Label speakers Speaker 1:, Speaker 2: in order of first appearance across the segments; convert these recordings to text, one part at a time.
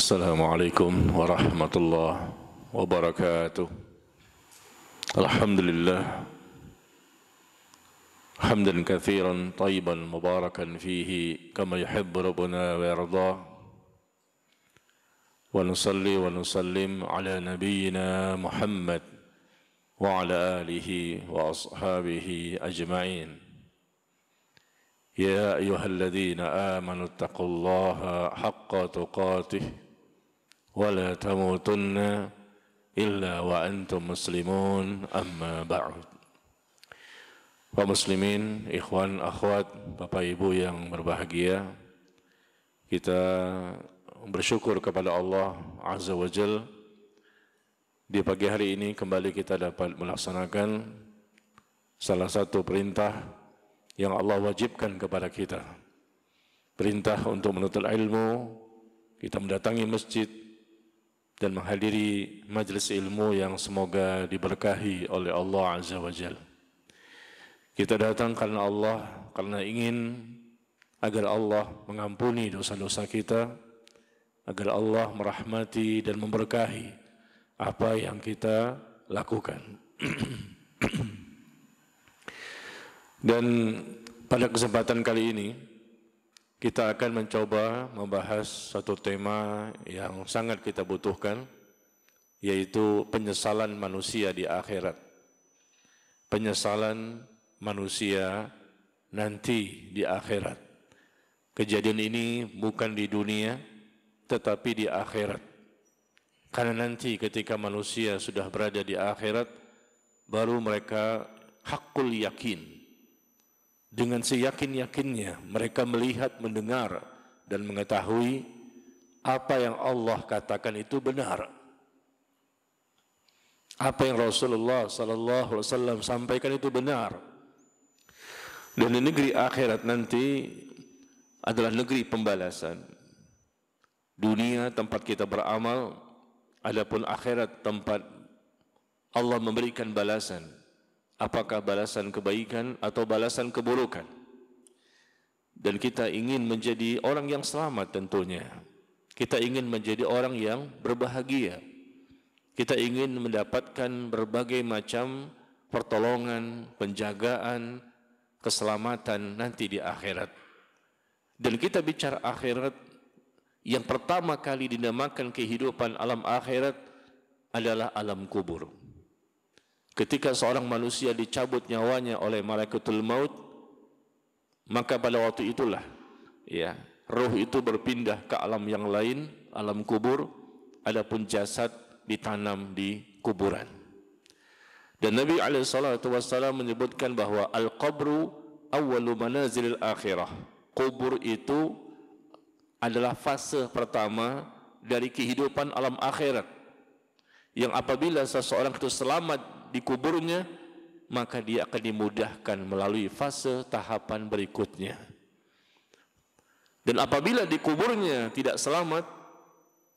Speaker 1: Assalamualaikum warahmatullahi wabarakatuh. Alhamdulillah hamdan katsiran tayyiban mubarakan fihi kama yuhibbu rabbuna wa yarda. Wa nusalli wa nusallim ala nabiyyina Muhammad wa ala alihi wa ashabihi ajma'in. Ya ayyuhalladzina amanu taqullaha haqqa tuqatih wa la tamutunna illa wa antum muslimun, amma ba'd. Kaum muslimin, ikhwan, akhwat, Bapak Ibu yang berbahagia, kita bersyukur kepada Allah Azza wa Jal. Di pagi hari ini kembali kita dapat melaksanakan salah satu perintah yang Allah wajibkan kepada kita. Perintah untuk menuntut ilmu, kita mendatangi masjid dan menghadiri majelis ilmu yang semoga diberkahi oleh Allah Azza wa Jal. Kita datang karena Allah, karena ingin agar Allah mengampuni dosa-dosa kita, agar Allah merahmati dan memberkahi apa yang kita lakukan. Dan pada kesempatan kali ini kita akan mencoba membahas satu tema yang sangat kita butuhkan, yaitu penyesalan manusia di akhirat. Penyesalan manusia nanti di akhirat. Kejadian ini bukan di dunia, tetapi di akhirat. Karena nanti ketika manusia sudah berada di akhirat, baru mereka hakul yakin. Dengan seyakin-yakinnya mereka melihat, mendengar dan mengetahui apa yang Allah katakan itu benar. Apa yang Rasulullah SAW sampaikan itu benar. Dan di negeri akhirat nanti adalah negeri pembalasan. Dunia tempat kita beramal, adapun akhirat tempat Allah memberikan balasan. Apakah balasan kebaikan atau balasan keburukan? Dan kita ingin menjadi orang yang selamat tentunya. Kita ingin menjadi orang yang berbahagia. Kita ingin mendapatkan berbagai macam pertolongan, penjagaan, keselamatan nanti di akhirat. Dan kita bicara akhirat, yang pertama kali dinamakan kehidupan alam akhirat adalah alam kubur. Ketika seorang manusia dicabut nyawanya oleh malaikatul maut, maka pada waktu itulah roh itu berpindah ke alam yang lain, alam kubur, adapun jasad ditanam di kuburan. Dan Nabi SAW menyebutkan bahwa al-qabru awwalu manazilil akhirah. Kubur itu adalah fase pertama dari kehidupan alam akhirat, yang apabila seseorang itu selamat di kuburnya, maka dia akan dimudahkan melalui fase tahapan berikutnya. Dan apabila di kuburnya tidak selamat,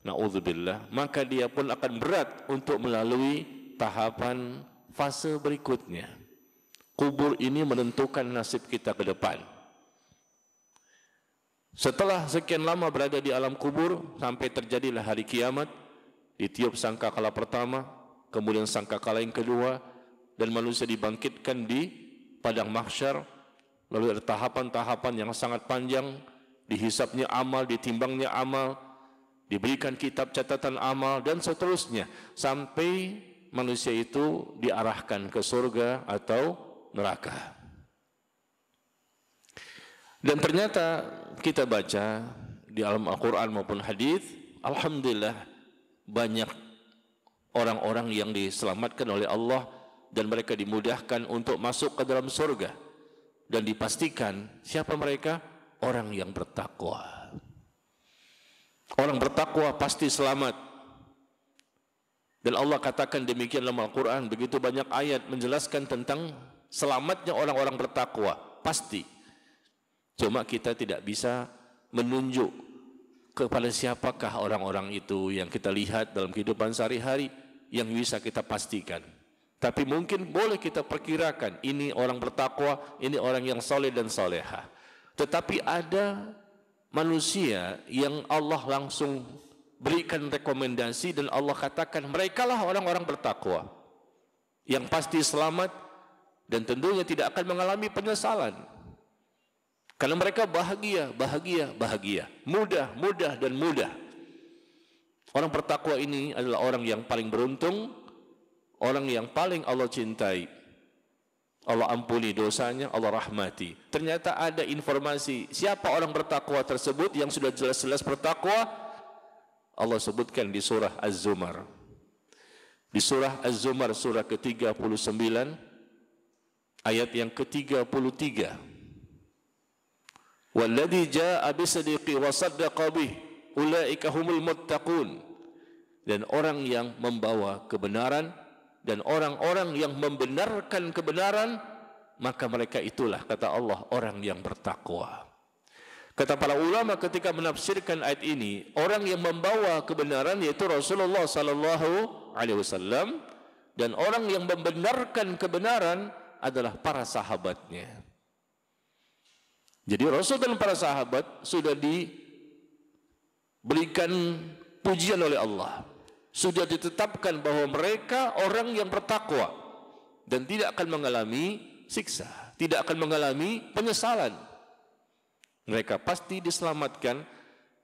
Speaker 1: na'udzubillah, maka dia pun akan berat untuk melalui tahapan fase berikutnya. Kubur ini menentukan nasib kita ke depan. Setelah sekian lama berada di alam kubur, sampai terjadilah hari kiamat, ditiup sangkakala pertama, kemudian sangkakala yang kedua, dan manusia dibangkitkan di padang mahsyar. Lalu ada tahapan-tahapan yang sangat panjang, dihisapnya amal, ditimbangnya amal, diberikan kitab catatan amal, dan seterusnya, sampai manusia itu diarahkan ke surga atau neraka. Dan ternyata kita baca di alam Al-Quran maupun hadis, alhamdulillah banyak orang-orang yang diselamatkan oleh Allah dan mereka dimudahkan untuk masuk ke dalam surga. Dan dipastikan siapa mereka? Orang yang bertakwa. Orang bertakwa pasti selamat. Dan Allah katakan demikian dalam Al-Quran, begitu banyak ayat menjelaskan tentang selamatnya orang-orang bertakwa. Pasti. Cuma kita tidak bisa menunjuk kepada siapakah orang-orang itu yang kita lihat dalam kehidupan sehari-hari yang bisa kita pastikan. Tapi mungkin boleh kita perkirakan, ini orang bertakwa, ini orang yang soleh dan soleha. Tetapi ada manusia yang Allah langsung berikan rekomendasi dan Allah katakan merekalah orang-orang bertakwa yang pasti selamat dan tentunya tidak akan mengalami penyesalan. Karena mereka bahagia, bahagia, bahagia, mudah, mudah dan mudah. Orang bertakwa ini adalah orang yang paling beruntung, orang yang paling Allah cintai. Allah ampuni dosanya, Allah rahmati. Ternyata ada informasi siapa orang bertakwa tersebut yang sudah jelas-jelas bertakwa. Allah sebutkan di surah Az-Zumar. Di surah Az-Zumar surah ke-39 ayat yang ke-33. Walladzi jaa'a bisidqi wa saddaqa bih ulaika humul muttaqun. Dan orang yang membawa kebenaran dan orang-orang yang membenarkan kebenaran, maka mereka itulah, kata Allah, orang yang bertakwa. Kata para ulama ketika menafsirkan ayat ini, orang yang membawa kebenaran yaitu Rasulullah sallallahu alaihi wasallam, dan orang yang membenarkan kebenaran adalah para sahabatnya. Jadi Rasul dan para sahabat sudah diberikan pujian oleh Allah. Sudah ditetapkan bahwa mereka orang yang bertakwa dan tidak akan mengalami siksa, tidak akan mengalami penyesalan. Mereka pasti diselamatkan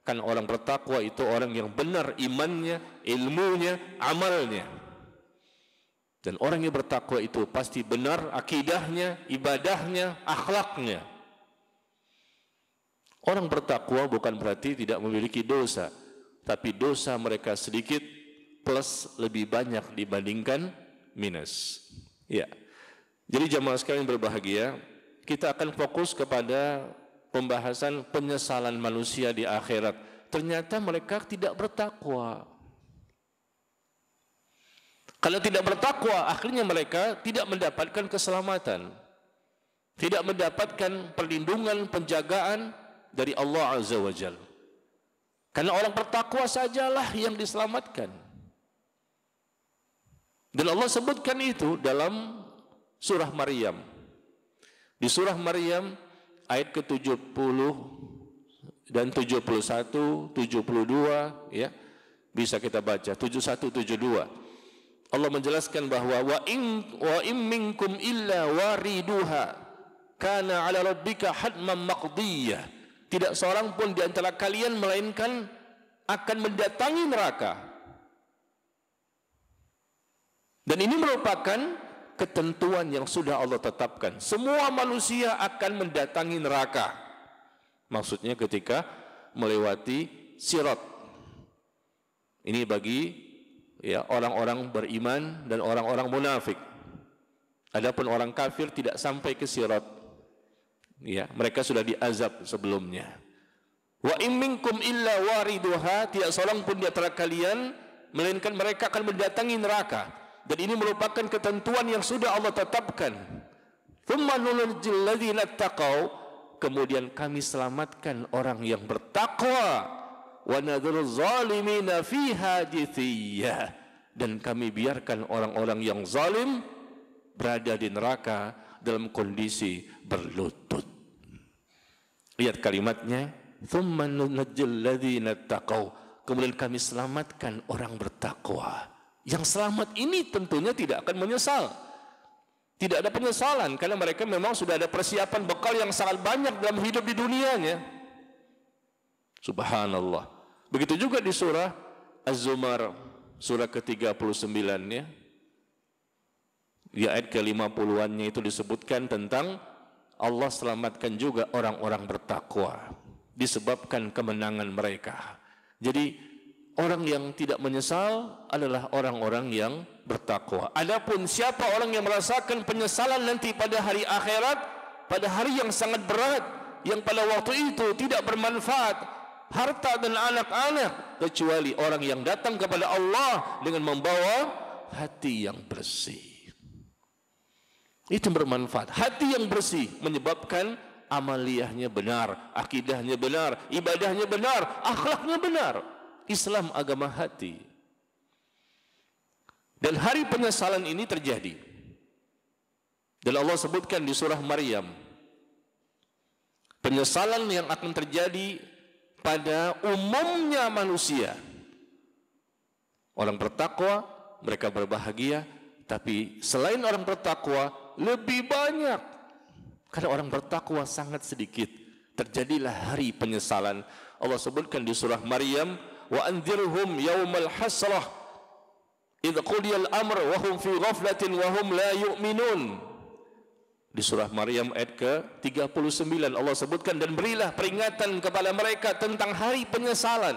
Speaker 1: karena orang bertakwa itu orang yang benar imannya, ilmunya, amalnya. Dan orang yang bertakwa itu pasti benar akidahnya, ibadahnya, akhlaknya. Orang bertakwa bukan berarti tidak memiliki dosa, tapi dosa mereka sedikit plus lebih banyak dibandingkan minus. Ya. Jadi jamaah sekalian berbahagia, kita akan fokus kepada pembahasan penyesalan manusia di akhirat. Ternyata mereka tidak bertakwa. Kalau tidak bertakwa, akhirnya mereka tidak mendapatkan keselamatan, tidak mendapatkan perlindungan, penjagaan dari Allah Azza wa Jalla. Karena orang bertakwa sajalah yang diselamatkan. Dan Allah sebutkan itu dalam surah Maryam. Di surah Maryam ayat ke-70 dan 71, 72, ya. Bisa kita baca 71, 72. Allah menjelaskan bahwa wa in minkum illa wariduha kana 'ala rabbika hatman maqdiyah. Tidak seorang pun di antara kalian melainkan akan mendatangi neraka. Dan ini merupakan ketentuan yang sudah Allah tetapkan. Semua manusia akan mendatangi neraka. Maksudnya ketika melewati sirat. Ini bagi ya orang-orang beriman dan orang-orang munafik. Adapun orang kafir tidak sampai ke sirat. Ya, mereka sudah diazab sebelumnya. Wa in minkum illa wariduha, tidak seorang pun di antara kalian melainkan mereka akan mendatangi neraka. Dan ini merupakan ketentuan yang sudah Allah tetapkan. Tsumma nunajjil ladzina taqaw, kemudian kami selamatkan orang yang bertakwa. Wa nadhuruz zalimina fiha jithiyah, dan kami biarkan orang-orang yang zalim berada di neraka dalam kondisi berlutut. Lihat kalimatnya, tsumma nunajjil ladzina taqaw, kemudian kami selamatkan orang bertakwa. Yang selamat ini tentunya tidak akan menyesal. Tidak ada penyesalan karena mereka memang sudah ada persiapan bekal yang sangat banyak dalam hidup di dunianya. Subhanallah. Begitu juga di surah Az-Zumar surah ke-39-nya. Di ayat ke-50-annya itu disebutkan tentang Allah selamatkan juga orang-orang bertakwa disebabkan kemenangan mereka. Jadi orang yang tidak menyesal adalah orang-orang yang bertakwa. Adapun siapa orang yang merasakan penyesalan nanti pada hari akhirat, pada hari yang sangat berat, yang pada waktu itu tidak bermanfaat harta dan anak-anak, kecuali orang yang datang kepada Allah dengan membawa hati yang bersih. Itu bermanfaat. Hati yang bersih menyebabkan amaliyahnya benar, akidahnya benar, ibadahnya benar, akhlaknya benar. Islam agama hati. Dan hari penyesalan ini terjadi. Dan Allah sebutkan di surah Maryam, penyesalan yang akan terjadi pada umumnya manusia, Orang bertakwa, mereka berbahagia, tapi selain orang bertakwa, lebih banyak. Karena orang bertakwa sangat sedikit. Terjadilah hari penyesalan. Allah sebutkan di surah Maryam, wa anzirhum yaumal hasrah idh qudiyal amr wa hum fi ghaflatin wa hum la yu'minun. Di surah Maryam ayat ke-39 Allah sebutkan, dan berilah peringatan kepada mereka tentang hari penyesalan.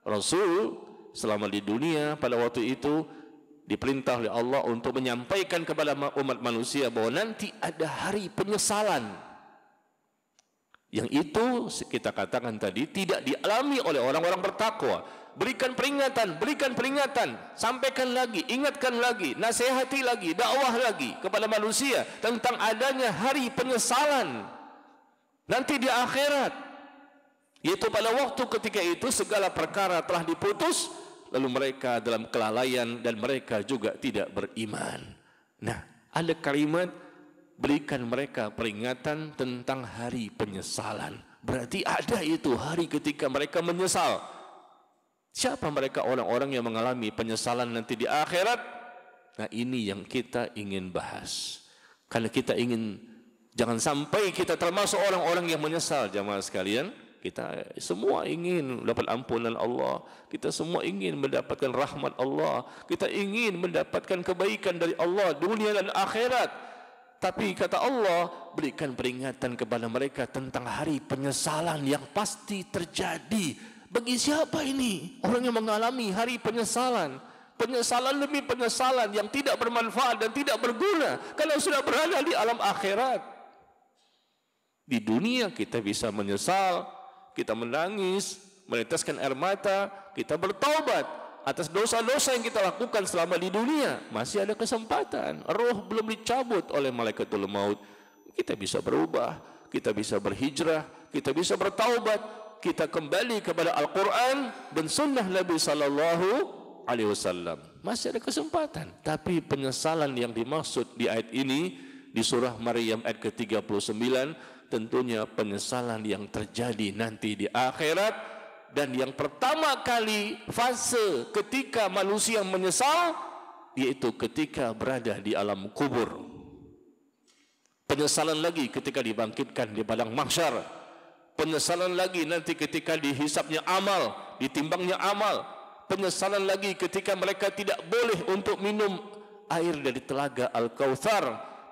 Speaker 1: Rasul selama di dunia pada waktu itu diperintah oleh Allah untuk menyampaikan kepada umat manusia bahwa nanti ada hari penyesalan. Yang itu kita katakan tadi tidak dialami oleh orang-orang bertakwa. Berikan peringatan, sampaikan lagi, ingatkan lagi, nasihati lagi, dakwah lagi kepada manusia tentang adanya hari penyesalan nanti di akhirat. Yaitu pada waktu ketika itu segala perkara telah diputus, lalu mereka dalam kelalaian dan mereka juga tidak beriman. Nah, ada kalimat berikan mereka peringatan tentang hari penyesalan. Berarti ada itu hari ketika mereka menyesal. Siapa mereka orang-orang yang mengalami penyesalan nanti di akhirat? Nah, ini yang kita ingin bahas. Karena kita ingin, jangan sampai kita termasuk orang-orang yang menyesal, jamaah sekalian. Kita semua ingin mendapat ampunan Allah. Kita semua ingin mendapatkan rahmat Allah. Kita ingin mendapatkan kebaikan dari Allah dunia dan akhirat. Tapi kata Allah, berikan peringatan kepada mereka tentang hari penyesalan yang pasti terjadi. Bagi siapa ini? Orang yang mengalami hari penyesalan. Penyesalan demi penyesalan yang tidak bermanfaat dan tidak berguna kalau sudah berada di alam akhirat. Di dunia kita bisa menyesal, kita menangis, meneteskan air mata, kita bertaubat atas dosa-dosa yang kita lakukan selama di dunia. Masih ada kesempatan. Roh belum dicabut oleh malaikatul maut. Kita bisa berubah, kita bisa berhijrah, kita bisa bertaubat, kita kembali kepada Al-Quran dan sunnah Nabi Sallallahu Alaihi Wasallam. Masih ada kesempatan. Tapi penyesalan yang dimaksud di ayat ini, di surah Maryam ayat ke-39, tentunya penyesalan yang terjadi nanti di akhirat. Dan yang pertama kali fase ketika manusia menyesal, yaitu ketika berada di alam kubur. Penyesalan lagi ketika dibangkitkan di padang mahsyar. Penyesalan lagi nanti ketika dihisapnya amal, ditimbangnya amal. Penyesalan lagi ketika mereka tidak boleh untuk minum air dari telaga Al-Kautsar.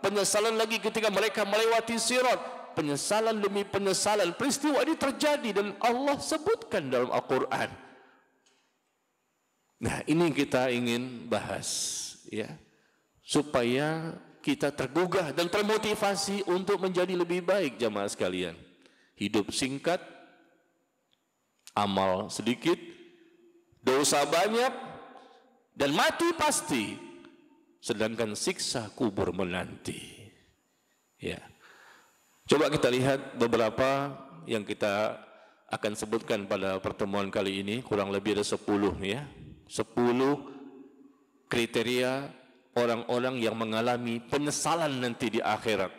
Speaker 1: Penyesalan lagi ketika mereka melewati sirat. Penyesalan demi penyesalan. Peristiwa ini terjadi dan Allah sebutkan dalam Al-Quran. Nah, ini kita ingin bahas, ya, supaya kita tergugah dan termotivasi untuk menjadi lebih baik, jamaah sekalian. Hidup singkat, amal sedikit, dosa banyak, dan mati pasti. Sedangkan siksa kubur menanti. Ya. Coba kita lihat beberapa yang kita akan sebutkan pada pertemuan kali ini. Kurang lebih ada 10 ya. 10 kriteria orang-orang yang mengalami penyesalan nanti di akhirat.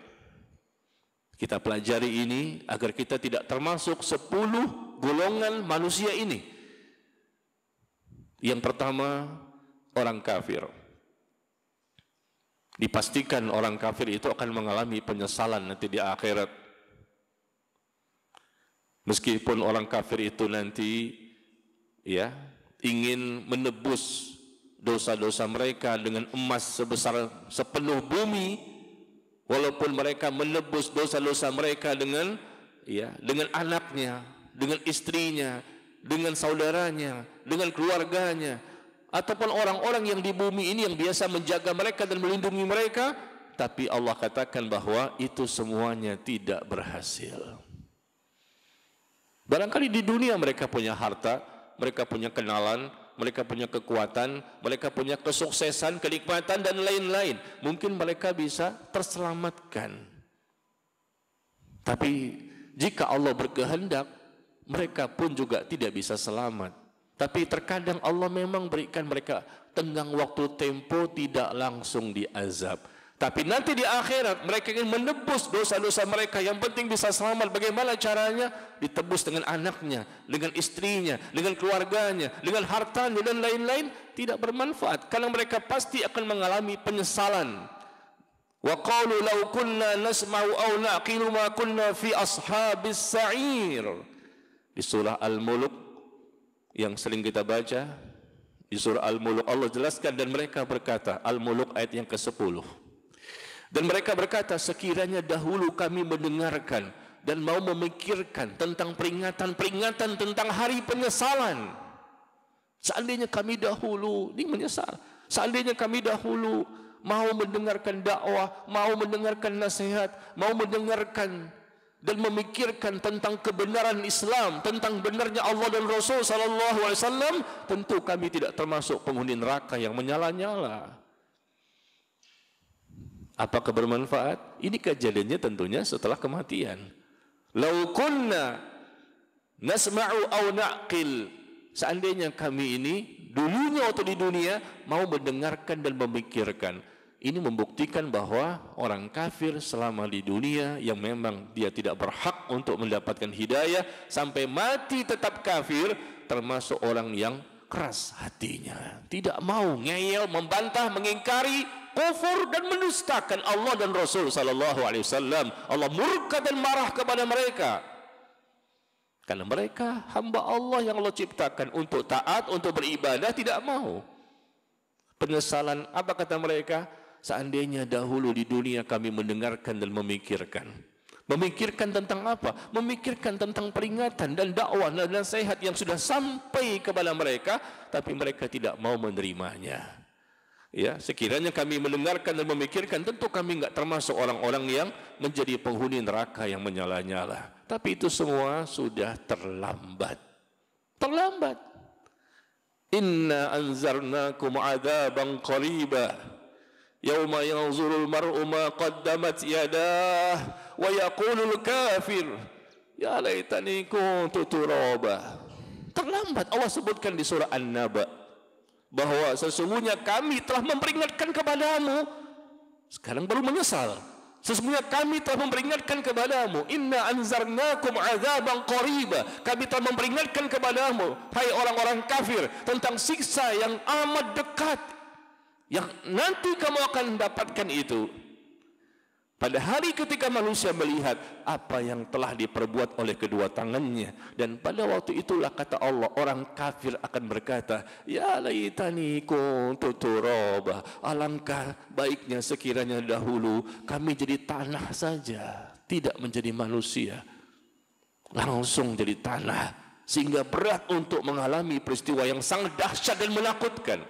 Speaker 1: Kita pelajari ini agar kita tidak termasuk 10 golongan manusia ini. Yang pertama, orang kafir. Dipastikan orang kafir itu akan mengalami penyesalan nanti di akhirat. Meskipun orang kafir itu nanti ya ingin menebus dosa-dosa mereka dengan emas sebesar sepenuh bumi. Walaupun mereka menebus dosa-dosa mereka dengan anaknya, dengan istrinya, dengan saudaranya, dengan keluarganya, ataupun orang-orang yang di bumi ini yang biasa menjaga mereka dan melindungi mereka, tapi Allah katakan bahwa itu semuanya tidak berhasil. Barangkali di dunia mereka punya harta, mereka punya kenalan, mereka punya kekuatan, mereka punya kesuksesan, kenikmatan dan lain-lain. Mungkin mereka bisa terselamatkan. Tapi jika Allah berkehendak, mereka pun juga tidak bisa selamat. Tapi terkadang Allah memang berikan mereka tenggang waktu tempo, tidak langsung diazab. Tapi nanti di akhirat mereka ingin menebus dosa-dosa mereka. Yang penting bisa selamat. Bagaimana caranya? Ditebus dengan anaknya, dengan istrinya, dengan keluarganya, dengan hartanya dan lain-lain. Tidak bermanfaat. Karena mereka pasti akan mengalami penyesalan. Wa qalu law kunna nasma'u aw naqilu ma kunna fi ashabis sa'ir. Di surah Al-Mulk yang sering kita baca, di surah Al-Mulk Allah jelaskan dan mereka berkata, Al-Mulk ayat yang ke-10. Dan mereka berkata, sekiranya dahulu kami mendengarkan dan mau memikirkan tentang peringatan-peringatan tentang hari penyesalan. Seandainya kami dahulu, ini menyesal. Seandainya kami dahulu mau mendengarkan dakwah, mau mendengarkan nasihat, mau mendengarkan dan memikirkan tentang kebenaran Islam, tentang benarnya Allah dan Rasul sallallahu alaihi wasallam, tentu kami tidak termasuk penghuni neraka yang menyala-nyala. Apakah bermanfaat? Ini kejadiannya tentunya setelah kematian. Lau kunna nasma'u aw naqil. Seandainya kami ini dulunya waktu di dunia mau mendengarkan dan memikirkan. Ini membuktikan bahwa orang kafir selama di dunia yang memang dia tidak berhak untuk mendapatkan hidayah sampai mati tetap kafir, termasuk orang yang keras hatinya, tidak mau ngeyel, membantah, mengingkari, kufur dan mendustakan Allah dan Rasul sallallahu alaihi wasallam. Allah murka dan marah kepada mereka karena mereka hamba Allah yang Allah ciptakan untuk taat, untuk beribadah, tidak mau. Penyesalan, apa kata mereka? Seandainya dahulu di dunia kami mendengarkan dan memikirkan. Memikirkan tentang apa? Memikirkan tentang peringatan dan dakwah dan nasihat yang sudah sampai kepada mereka, tapi mereka tidak mau menerimanya. Ya, sekiranya kami mendengarkan dan memikirkan, tentu kami enggak termasuk orang-orang yang menjadi penghuni neraka yang menyala-nyala. Tapi itu semua sudah terlambat. Terlambat. Inna anzarnakum adzaban qariba. Yauma yanzurul mar'u ma qaddamat yadah wa yaqulul kafir ya laitani kuntu turaba. Terlambat. Allah sebutkan di surah An-Naba bahwa sesungguhnya kami telah memperingatkan kepadamu, sekarang baru menyesal. Sesungguhnya kami telah memperingatkan kepadamu, inna anzarnakum azaban qariba, kami telah memperingatkan kepadamu, hai orang-orang kafir, tentang siksa yang amat dekat, yang nanti kamu akan dapatkan itu. Pada hari ketika manusia melihat apa yang telah diperbuat oleh kedua tangannya, dan pada waktu itulah kata Allah, orang kafir akan berkata, ya laitani kuntu turaba, alangkah baiknya sekiranya dahulu kami jadi tanah saja, tidak menjadi manusia, langsung jadi tanah, sehingga berat untuk mengalami peristiwa yang sangat dahsyat dan menakutkan.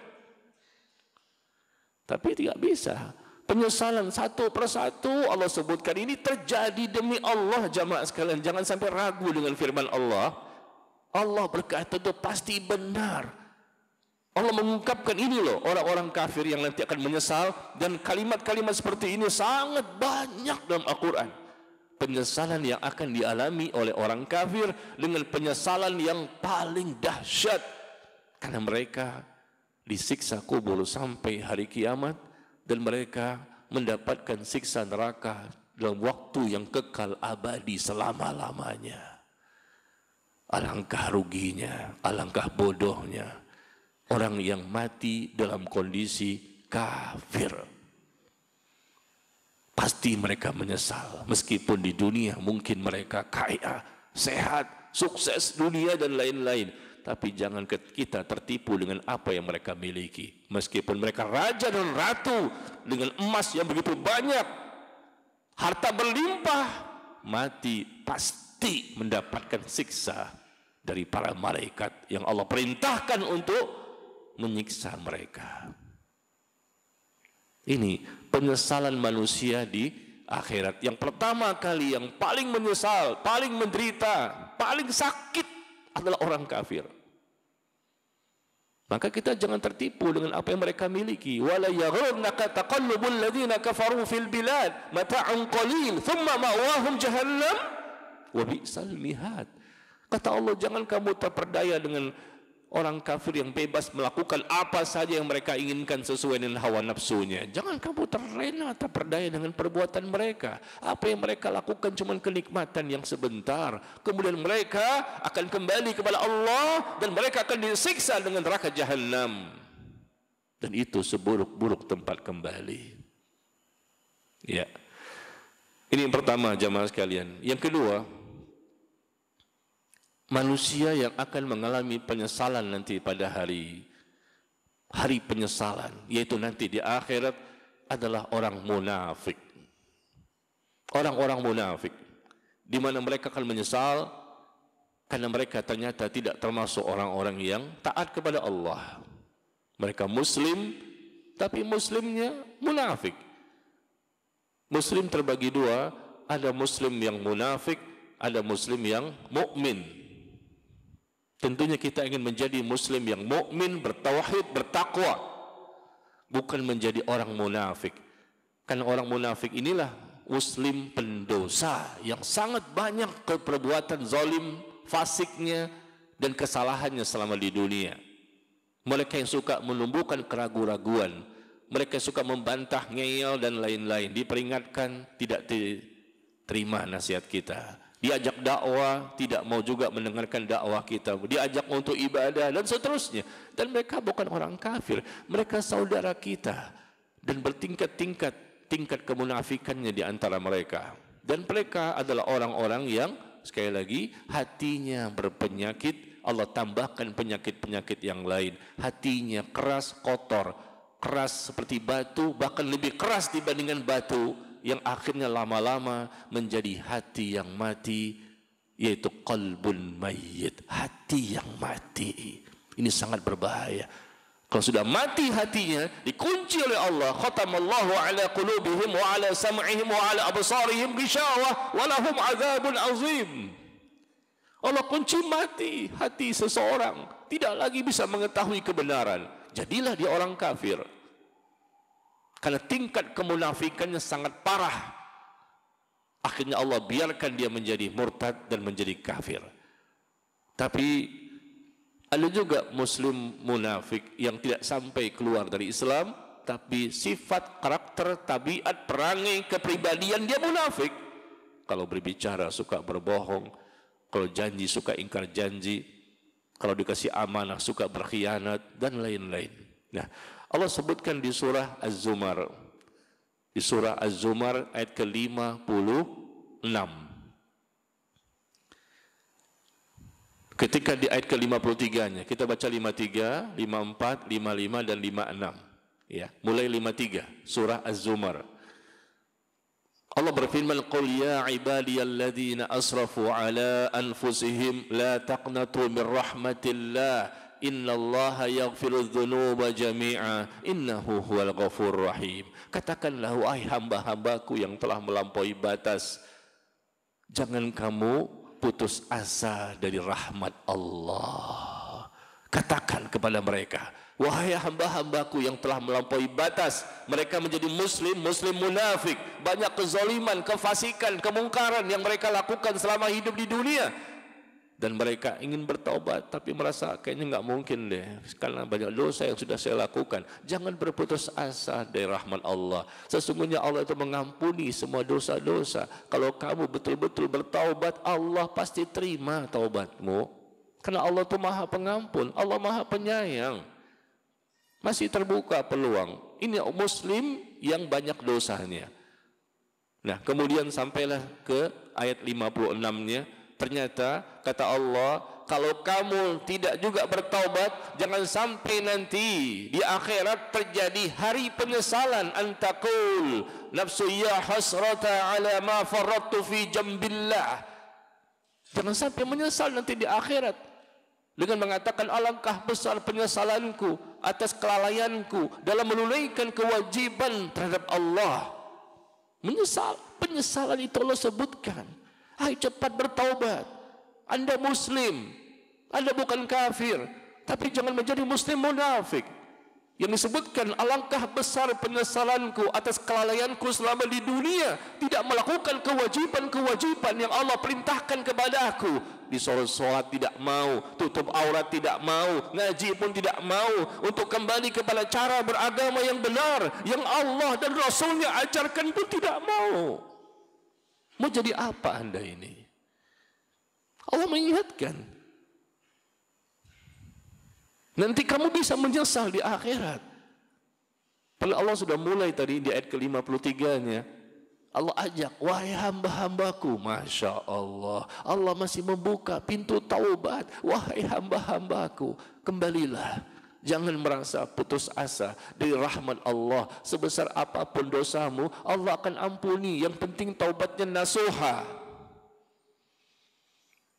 Speaker 1: Tapi tidak bisa. Penyesalan satu persatu Allah sebutkan, ini terjadi demi Allah. Jamaah sekalian, jangan sampai ragu dengan firman Allah. Allah berkata itu pasti benar. Allah mengungkapkan ini loh, orang-orang kafir yang nanti akan menyesal, dan kalimat-kalimat seperti ini sangat banyak dalam Al-Quran. Penyesalan yang akan dialami oleh orang kafir dengan penyesalan yang paling dahsyat, karena mereka disiksa kubur sampai hari kiamat, dan mereka mendapatkan siksa neraka dalam waktu yang kekal abadi selama-lamanya. Alangkah ruginya, alangkah bodohnya orang yang mati dalam kondisi kafir. Pasti mereka menyesal, meskipun di dunia mungkin mereka kaya, sehat, sukses dunia dan lain-lain. Tapi jangan kita tertipu dengan apa yang mereka miliki. Meskipun mereka raja dan ratu dengan emas yang begitu banyak, harta berlimpah, mati pasti mendapatkan siksa dari para malaikat yang Allah perintahkan untuk menyiksa mereka. Ini penyesalan manusia di akhirat. Yang pertama kali yang paling menyesal, paling menderita, paling sakit adalah orang kafir. Maka kita jangan tertipu dengan apa yang mereka miliki. Wala yaghurraka taqallubul ladzina kafaru fil bilad mata'un qalil thumma ma'wahum jahannam wa bi'sal mihad. Kata Allah, jangan kamu terperdaya dengan Orang kafir yang bebas melakukan apa saja yang mereka inginkan sesuai dengan hawa nafsunya. Jangan kamu terlena, terperdaya dengan perbuatan mereka. Apa yang mereka lakukan cuma kenikmatan yang sebentar. Kemudian mereka akan kembali kepada Allah dan mereka akan disiksa dengan neraka Jahannam. Dan itu seburuk-buruk tempat kembali. Ya. Ini yang pertama, jamaah sekalian. Yang kedua, manusia yang akan mengalami penyesalan nanti pada hari penyesalan, yaitu nanti di akhirat, adalah orang munafik. Orang-orang munafik, di mana mereka akan menyesal karena mereka ternyata tidak termasuk orang-orang yang taat kepada Allah. Mereka muslim, tapi muslimnya munafik. Muslim terbagi dua, ada muslim yang munafik, ada muslim yang mukmin. Tentunya kita ingin menjadi muslim yang mukmin, bertauhid, bertakwa, bukan menjadi orang munafik. Karena orang munafik inilah muslim pendosa yang sangat banyak perbuatan zalim, fasiknya dan kesalahannya selama di dunia. Mereka yang suka menumbuhkan keraguan-raguan, mereka yang suka membantah, ngeyel dan lain-lain, diperingatkan tidak diterima nasihat kita. Diajak dakwah, tidak mau juga mendengarkan dakwah kita. Diajak untuk ibadah dan seterusnya. Dan mereka bukan orang kafir. Mereka saudara kita. Dan bertingkat-tingkat tingkat kemunafikannya di antara mereka. Dan mereka adalah orang-orang yang, sekali lagi, hatinya berpenyakit. Allah tambahkan penyakit-penyakit yang lain. Hatinya keras, kotor. Keras seperti batu, bahkan lebih keras dibandingkan batu. Yang akhirnya lama-lama menjadi hati yang mati, yaitu qalbun mayyit, hati yang mati. Ini sangat berbahaya. Kalau sudah mati hatinya, dikunci oleh Allah, khatamallahu ala qulubihim wa ala sam'ihim wa ala absarihim ghishawah wa lahum adzabun azim. Allah kunci mati hati seseorang, tidak lagi bisa mengetahui kebenaran. Jadilah dia orang kafir. Karena tingkat kemunafikannya sangat parah. Akhirnya Allah biarkan dia menjadi murtad dan menjadi kafir. Tapi ada juga muslim munafik yang tidak sampai keluar dari Islam, tapi sifat, karakter, tabiat, perangai, kepribadian dia munafik. Kalau berbicara suka berbohong, kalau janji suka ingkar janji, kalau dikasih amanah suka berkhianat dan lain-lain. Nah, Allah sebutkan di surah Az-Zumar. Di surah Az-Zumar ayat ke-56. Ketika di ayat ke-53-nya, kita baca 53, 54, 55 dan 56. Ya, mulai 53, surah Az-Zumar. Allah berfirman, "Qul ya ibadiyalladzina asrafu ala anfusihim la taqnatu min rahmatillah. Innallaha yaghfirudz dzunuba jami'a innahu huwal ghafurur rahim." Katakanlah, wahai hamba-hambaku yang telah melampaui batas, jangan kamu putus asa dari rahmat Allah. Katakan kepada mereka, wahai hamba-hambaku yang telah melampaui batas, mereka menjadi muslim munafik, banyak kezaliman, kefasikan, kemungkaran yang mereka lakukan selama hidup di dunia. Dan mereka ingin bertaubat, tapi merasa kayaknya nggak mungkin deh, karena banyak dosa yang sudah saya lakukan. Jangan berputus asa dari rahmat Allah. Sesungguhnya Allah itu mengampuni semua dosa-dosa. Kalau kamu betul-betul bertaubat, Allah pasti terima taubatmu. Karena Allah itu maha pengampun, Allah maha penyayang. Masih terbuka peluang. Ini muslim yang banyak dosanya. Nah, kemudian sampailah ke ayat 56-nya. Ternyata kata Allah, kalau kamu tidak juga bertaubat, jangan sampai nanti di akhirat terjadi hari penyesalan. Antakul nafsu ya hasrata ala ma faradtu fi jambillah. Jangan sampai menyesal nanti di akhirat dengan mengatakan, alangkah besar penyesalanku atas kelalaianku dalam menunaikan kewajiban terhadap Allah. Menyesal, penyesalan itu Allah sebutkan. Hai, cepat bertaubat. Anda muslim, Anda bukan kafir, tapi jangan menjadi muslim munafik. Yang disebutkan, alangkah besar penyesalanku atas kelalaianku selama di dunia, tidak melakukan kewajiban-kewajiban yang Allah perintahkan kepada aku. disuruh sholat tidak mau, tutup aurat tidak mau, ngaji pun tidak mau, untuk kembali kepada cara beragama yang benar, yang Allah dan Rasulnya ajarkan pun tidak mau. Mau jadi apa Anda ini? Allah mengingatkan, nanti kamu bisa menyesal di akhirat. Padahal Allah sudah mulai tadi di ayat ke-53-nya. Allah ajak, wahai hamba-hambaku, Masya Allah, Allah masih membuka pintu taubat. Wahai hamba-hambaku, kembalilah. Jangan merasa putus asa dari rahmat Allah. Sebesar apapun dosamu, Allah akan ampuni. Yang penting taubatnya nasuha.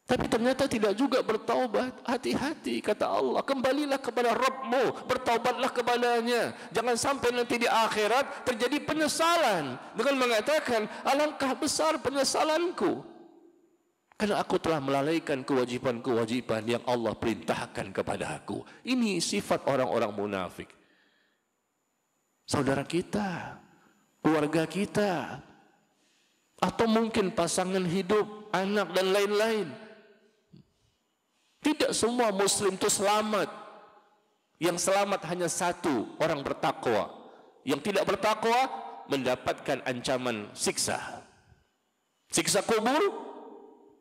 Speaker 1: Tapi ternyata tidak juga bertaubat. Hati-hati, kata Allah, kembalilah kepada Rabbmu, bertaubatlah kepadanya. Jangan sampai nanti di akhirat terjadi penyesalan dengan mengatakan, alangkah besar penyesalanku karena aku telah melalaikan kewajiban-kewajiban yang Allah perintahkan kepada aku. Ini sifat orang-orang munafik. Saudara kita, keluarga kita, atau mungkin pasangan hidup, anak dan lain-lain. Tidak semua muslim itu selamat. Yang selamat hanya satu, orang bertakwa. Yang tidak bertakwa mendapatkan ancaman siksa. Siksa kubur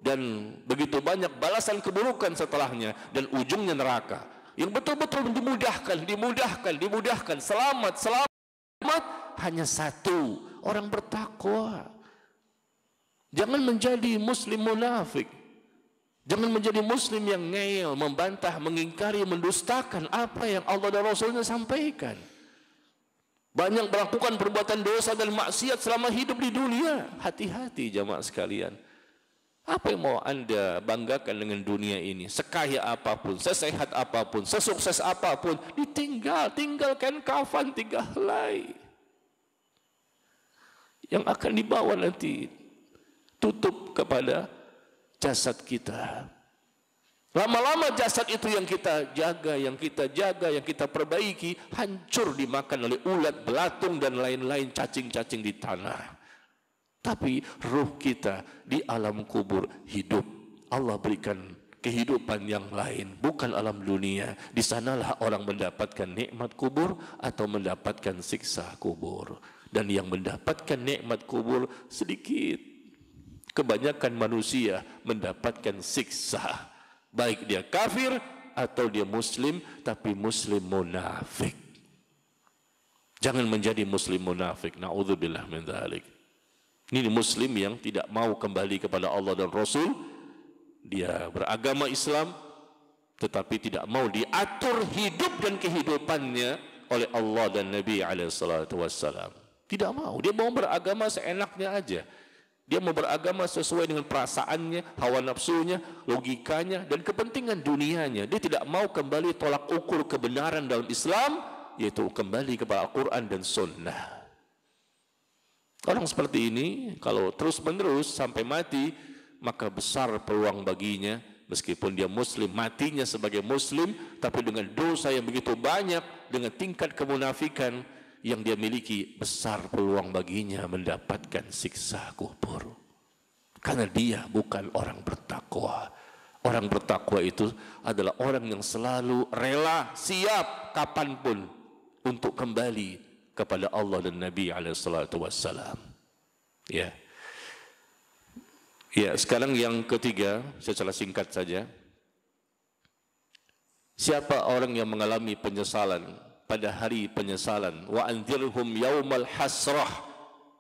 Speaker 1: dan begitu banyak balasan keburukan setelahnya, dan ujungnya neraka. Yang betul-betul dimudahkan, selamat hanya satu, orang bertakwa. Jangan menjadi muslim munafik. Jangan menjadi muslim yang ngeyel, membantah, mengingkari, mendustakan apa yang Allah dan Rasulnya sampaikan. Banyak melakukan perbuatan dosa dan maksiat selama hidup di dunia. Hati-hati jamaah sekalian. Apa yang mau Anda banggakan dengan dunia ini? Sekaya apapun, sesehat apapun, sesukses apapun, tinggalkan kafan, tiga helai. Yang akan dibawa nanti tutup kepada jasad kita. Lama-lama jasad itu yang kita jaga, yang kita perbaiki, hancur dimakan oleh ulat, belatung dan lain-lain cacing-cacing di tanah. Tapi ruh kita di alam kubur hidup. Allah berikan kehidupan yang lain, bukan alam dunia. Di sanalah orang mendapatkan nikmat kubur atau mendapatkan siksa kubur. Dan yang mendapatkan nikmat kubur sedikit. Kebanyakan manusia mendapatkan siksa. Baik dia kafir atau dia muslim, tapi muslim munafik. Jangan menjadi muslim munafik. Na'udzubillah min dzalik. Ini muslim yang tidak mau kembali kepada Allah dan Rasul. Dia beragama Islam, tetapi tidak mau diatur hidup dan kehidupannya oleh Allah dan Nabi SAW. Tidak mau. Dia mau beragama seenaknya aja. Dia mau beragama sesuai dengan perasaannya, hawa nafsunya, logikanya, dan kepentingan dunianya. Dia tidak mau kembali tolak ukur kebenaran dalam Islam, yaitu kembali kepada Al-Quran dan Sunnah. Orang seperti ini kalau terus-menerus sampai mati, maka besar peluang baginya, meskipun dia muslim, matinya sebagai muslim, tapi dengan dosa yang begitu banyak, dengan tingkat kemunafikan yang dia miliki, besar peluang baginya mendapatkan siksa kubur. Karena dia bukan orang bertakwa. Orang bertakwa itu adalah orang yang selalu rela, siap kapanpun untuk kembali kepada Allah dan Nabi SAW. Ya. Ya, sekarang yang ketiga, secara singkat saja. Siapa orang yang mengalami penyesalan pada hari penyesalan? Wa anzirhum yaumal hasrah.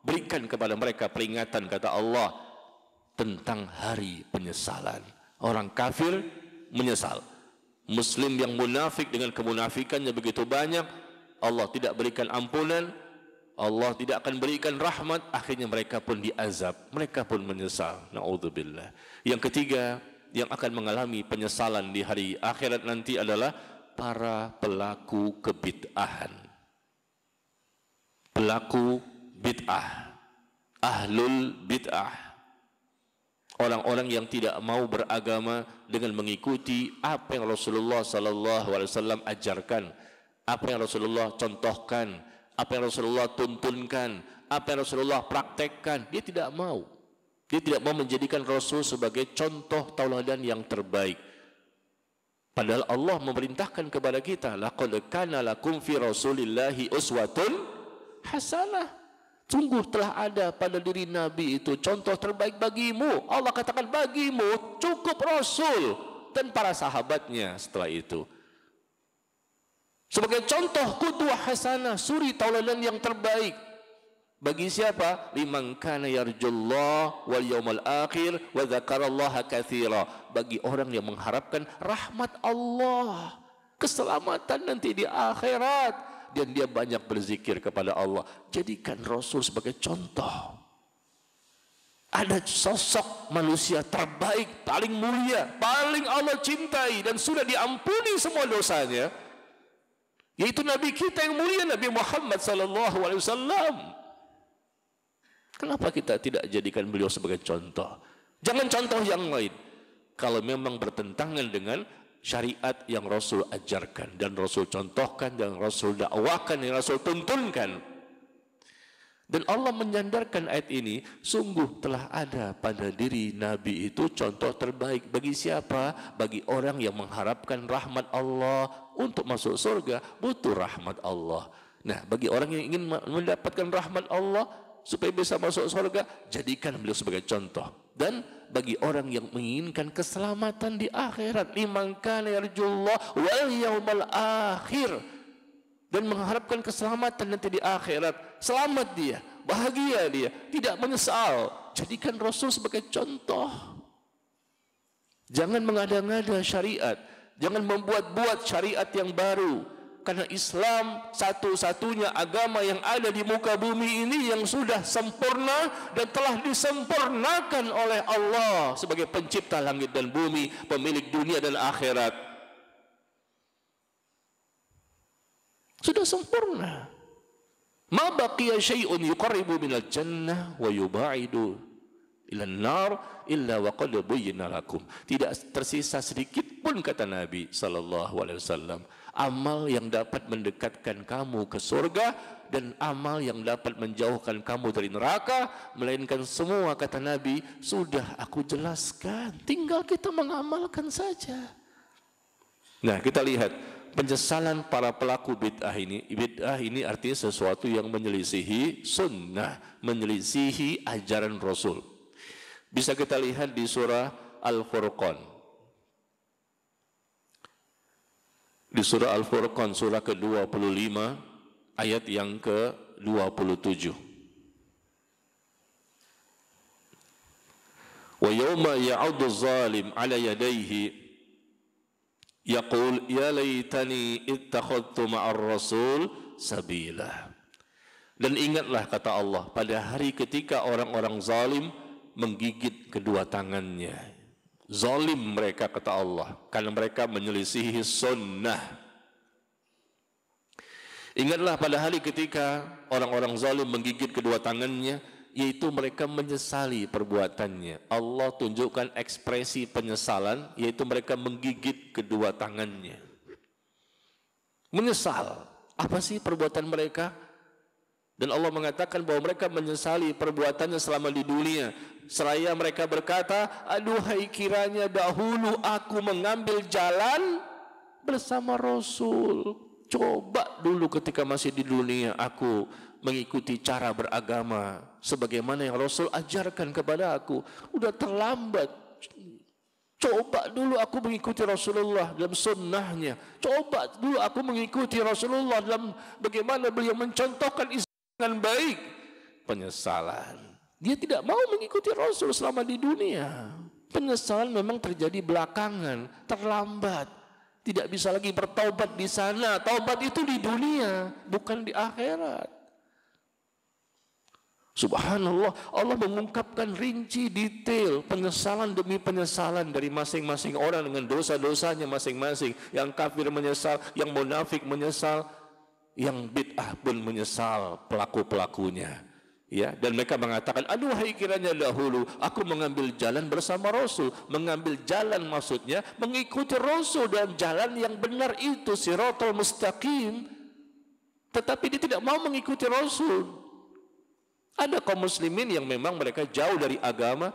Speaker 1: Berikan kepada mereka peringatan, kata Allah, tentang hari penyesalan. Orang kafir menyesal. Muslim yang munafik dengan kemunafikannya begitu banyak, Allah tidak berikan ampunan, Allah tidak akan berikan rahmat, akhirnya mereka pun diazab, mereka pun menyesal. Na'udzubillah. Yang ketiga yang akan mengalami penyesalan di hari akhirat nanti adalah para pelaku kebid'ahan. Pelaku bid'ah, ahlul bid'ah. Orang-orang yang tidak mau beragama dengan mengikuti apa yang Rasulullah SAW ajarkan, apa yang Rasulullah contohkan, apa yang Rasulullah tuntunkan, apa yang Rasulullah praktekkan. Dia tidak mau. Dia tidak mau menjadikan Rasul sebagai contoh tauladan yang terbaik. Padahal Allah memerintahkan kepada kita, laqad kana lakum fi Rasulillahi uswatun hasanah. Sungguh telah ada pada diri Nabi itu contoh terbaik bagimu. Allah katakan bagimu cukup Rasul dan para sahabatnya setelah itu. Sebagai contoh qudwah hasanah, suri tauladan yang terbaik. Bagi siapa? Liman kana yarjullah wal yawmal akhir wa dzakarallaha katsira. Bagi orang yang mengharapkan rahmat Allah, keselamatan nanti di akhirat, dan dia banyak berzikir kepada Allah. Jadikan Rasul sebagai contoh. Ada sosok manusia terbaik, paling mulia, paling Allah cintai dan sudah diampuni semua dosanya, yaitu Nabi kita yang mulia, Nabi Muhammad SAW. Kenapa kita tidak jadikan beliau sebagai contoh? Jangan contoh yang lain. Kalau memang bertentangan dengan syariat yang Rasul ajarkan dan Rasul contohkan, dan Rasul dakwakan, yang Rasul tuntunkan. Dan Allah menyandarkan ayat ini, sungguh telah ada pada diri Nabi itu contoh terbaik. Bagi siapa? Bagi orang yang mengharapkan rahmat Allah. Untuk masuk surga butuh rahmat Allah. Nah, bagi orang yang ingin mendapatkan rahmat Allah supaya bisa masuk surga, jadikan beliau sebagai contoh. Dan bagi orang yang menginginkan keselamatan di akhirat, liman kana yarjullah wal yawmal akhir, dan mengharapkan keselamatan nanti di akhirat, selamat dia, bahagia dia, tidak menyesal, jadikan Rasul sebagai contoh. Jangan mengada-ngada syariat, jangan membuat-buat syariat yang baru. Karena Islam satu-satunya agama yang ada di muka bumi ini yang sudah sempurna dan telah disempurnakan oleh Allah sebagai pencipta langit dan bumi, pemilik dunia dan akhirat. Sudah sempurna. Ma baqiya syai'un yuqarribu minal jannah wa yuba'idu ilan nar illa wa qad buyyina lakum. Tidak tersisa sedikit pun, kata Nabi sallallahu alaihi wasallam, amal yang dapat mendekatkan kamu ke surga dan amal yang dapat menjauhkan kamu dari neraka, melainkan semua, kata Nabi, sudah aku jelaskan, tinggal kita mengamalkan saja. Nah, kita lihat penyesalan para pelaku bid'ah ini. Bid'ah ini artinya sesuatu yang menyelisihi sunnah, menyelisihi ajaran Rasul. Bisa kita lihat di surah Al-Furqan. Di surah Al-Furqan, surah ke-25, ayat yang ke-27. Wa yawma ya'uddu zalim ala yadayhi yaqul ya laitani ittakhadtu ma'ar rasul sabila. Dan ingatlah, kata Allah, pada hari ketika orang-orang zalim menggigit kedua tangannya. Zalim mereka, kata Allah, karena mereka menyelisihi sunnah. Ingatlah pada hari ketika orang-orang zalim menggigit kedua tangannya, yaitu mereka menyesali perbuatannya. Allah tunjukkan ekspresi penyesalan, yaitu mereka menggigit kedua tangannya. Menyesal. Apa sih perbuatan mereka? Dan Allah mengatakan bahwa mereka menyesali perbuatannya selama di dunia. Seraya mereka berkata, aduhai kiranya dahulu aku mengambil jalan bersama Rasul. Coba dulu ketika masih di dunia aku mengikuti cara beragama sebagaimana yang Rasul ajarkan kepada aku. Udah terlambat. Coba dulu aku mengikuti Rasulullah dalam sunnahnya. Coba dulu aku mengikuti Rasulullah dalam bagaimana beliau mencontohkan Islam dengan baik. Penyesalan. Dia tidak mau mengikuti Rasul selama di dunia. Penyesalan memang terjadi belakangan, terlambat. Tidak bisa lagi bertaubat di sana. Taubat itu di dunia, bukan di akhirat. Subhanallah, Allah mengungkapkan rinci detail penyesalan demi penyesalan dari masing-masing orang dengan dosa-dosanya masing-masing. Yang kafir menyesal, yang munafik menyesal, yang bid'ah pun menyesal pelaku-pelakunya. Ya, dan mereka mengatakan, aduhai kiranya dahulu aku mengambil jalan bersama Rasul. Mengambil jalan maksudnya mengikuti Rasul dalam jalan yang benar itu, siratal mustaqim. Tetapi dia tidak mau mengikuti Rasul. Ada kaum muslimin yang memang mereka jauh dari agama,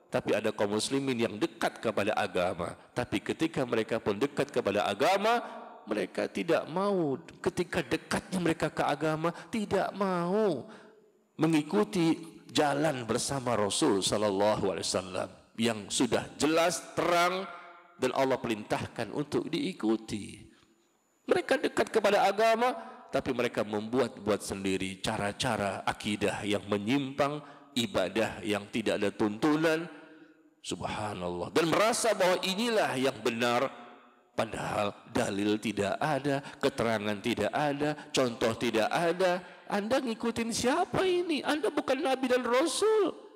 Speaker 1: tapi ada kaum muslimin yang dekat kepada agama. Tapi ketika mereka pun dekat kepada agama, mereka tidak mau, ketika dekatnya mereka ke agama, tidak mau mengikuti jalan bersama Rasul sallallahu alaihi wasallam yang sudah jelas, terang, dan Allah perintahkan untuk diikuti. Mereka dekat kepada agama, tapi mereka membuat-buat sendiri cara-cara akidah yang menyimpang, ibadah yang tidak ada tuntunan, subhanallah, dan merasa bahwa inilah yang benar, padahal dalil tidak ada, keterangan tidak ada, contoh tidak ada. Anda ngikutin siapa ini? Anda bukan Nabi dan Rasul.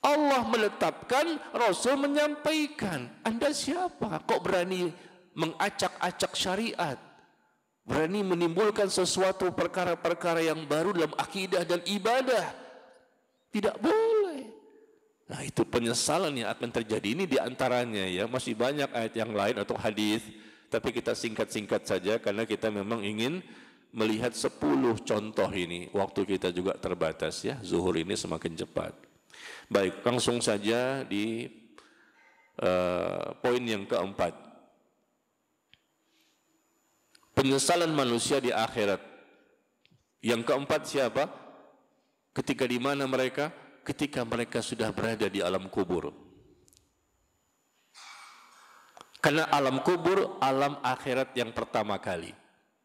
Speaker 1: Allah menetapkan, Rasul menyampaikan. Anda siapa? Kok berani mengacak-acak syariat? Berani menimbulkan sesuatu perkara-perkara yang baru dalam akidah dan ibadah? Tidak boleh. Nah, itu penyesalan yang akan terjadi. Ini diantaranya ya. Masih banyak ayat yang lain atau hadis, tapi kita singkat-singkat saja karena kita memang ingin melihat 10 contoh ini. Waktu kita juga terbatas ya. Zuhur ini semakin cepat. Baik, langsung saja di poin yang keempat. Penyesalan manusia di akhirat. Yang keempat siapa? Ketika di mana mereka? Ketika mereka sudah berada di alam kubur. Karena alam kubur, alam akhirat yang pertama kali.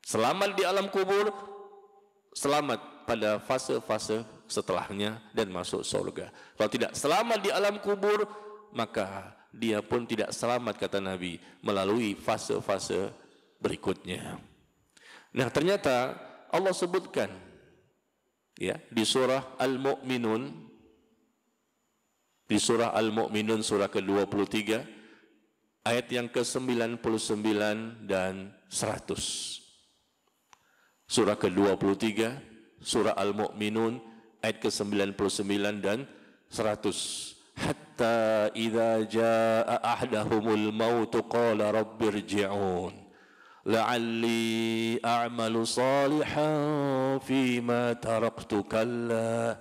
Speaker 1: Selamat di alam kubur, selamat pada fase-fase setelahnya dan masuk surga. Kalau tidak selamat di alam kubur, maka dia pun tidak selamat, kata Nabi, melalui fase-fase berikutnya. Nah, ternyata Allah sebutkan ya di surah Al-Mu'minun, di surah Al-Mu'minun surah ke-23 ayat yang ke-99 dan 100. Surah ke-23 surah Al-Mu'minun ayat ke-99 dan 100. Hatta idza jaa ahdahumul maut qala rabbirji'un la'alli a'malu salihan fima taraktu kalla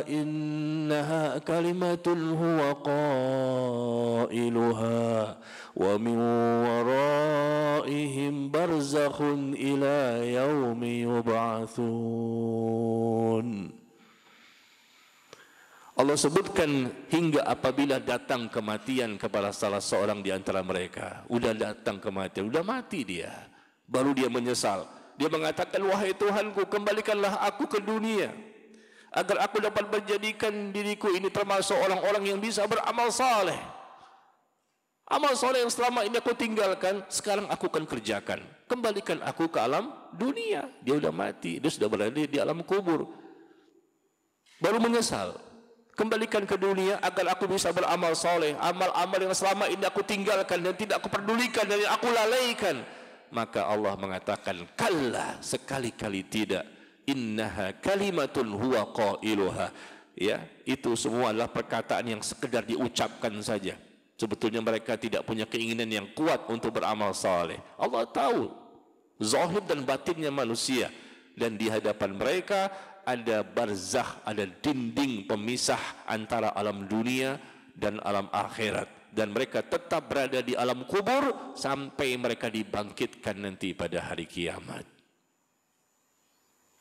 Speaker 1: innaha kalimatun huwa qailuha wa min waraihim barzakhun ila yaumi yub'atsun. Allah sebutkan hingga apabila datang kematian kepada salah seorang di antara mereka. Udah datang kematian, udah mati dia. Baru dia menyesal. Dia mengatakan, wahai Tuhanku, kembalikanlah aku ke dunia, agar aku dapat menjadikan diriku ini termasuk orang-orang yang bisa beramal saleh. Amal saleh yang selama ini aku tinggalkan, sekarang aku akan kerjakan. Kembalikan aku ke alam dunia. Dia sudah mati, dia sudah berada di alam kubur. Baru menyesal. Kembalikan ke dunia agar aku bisa beramal saleh. Amal-amal yang selama ini aku tinggalkan dan tidak aku pedulikan dan aku lalaikan. Maka Allah mengatakan, kalla, sekali-kali tidak. Innaha kalimatun huwa qailuha. Ya, itu semua adalah perkataan yang sekedar diucapkan saja. Sebetulnya mereka tidak punya keinginan yang kuat untuk beramal saleh. Allah tahu zahir dan batinnya manusia, dan di hadapan mereka ada barzakh, ada dinding pemisah antara alam dunia dan alam akhirat, dan mereka tetap berada di alam kubur sampai mereka dibangkitkan nanti pada hari kiamat.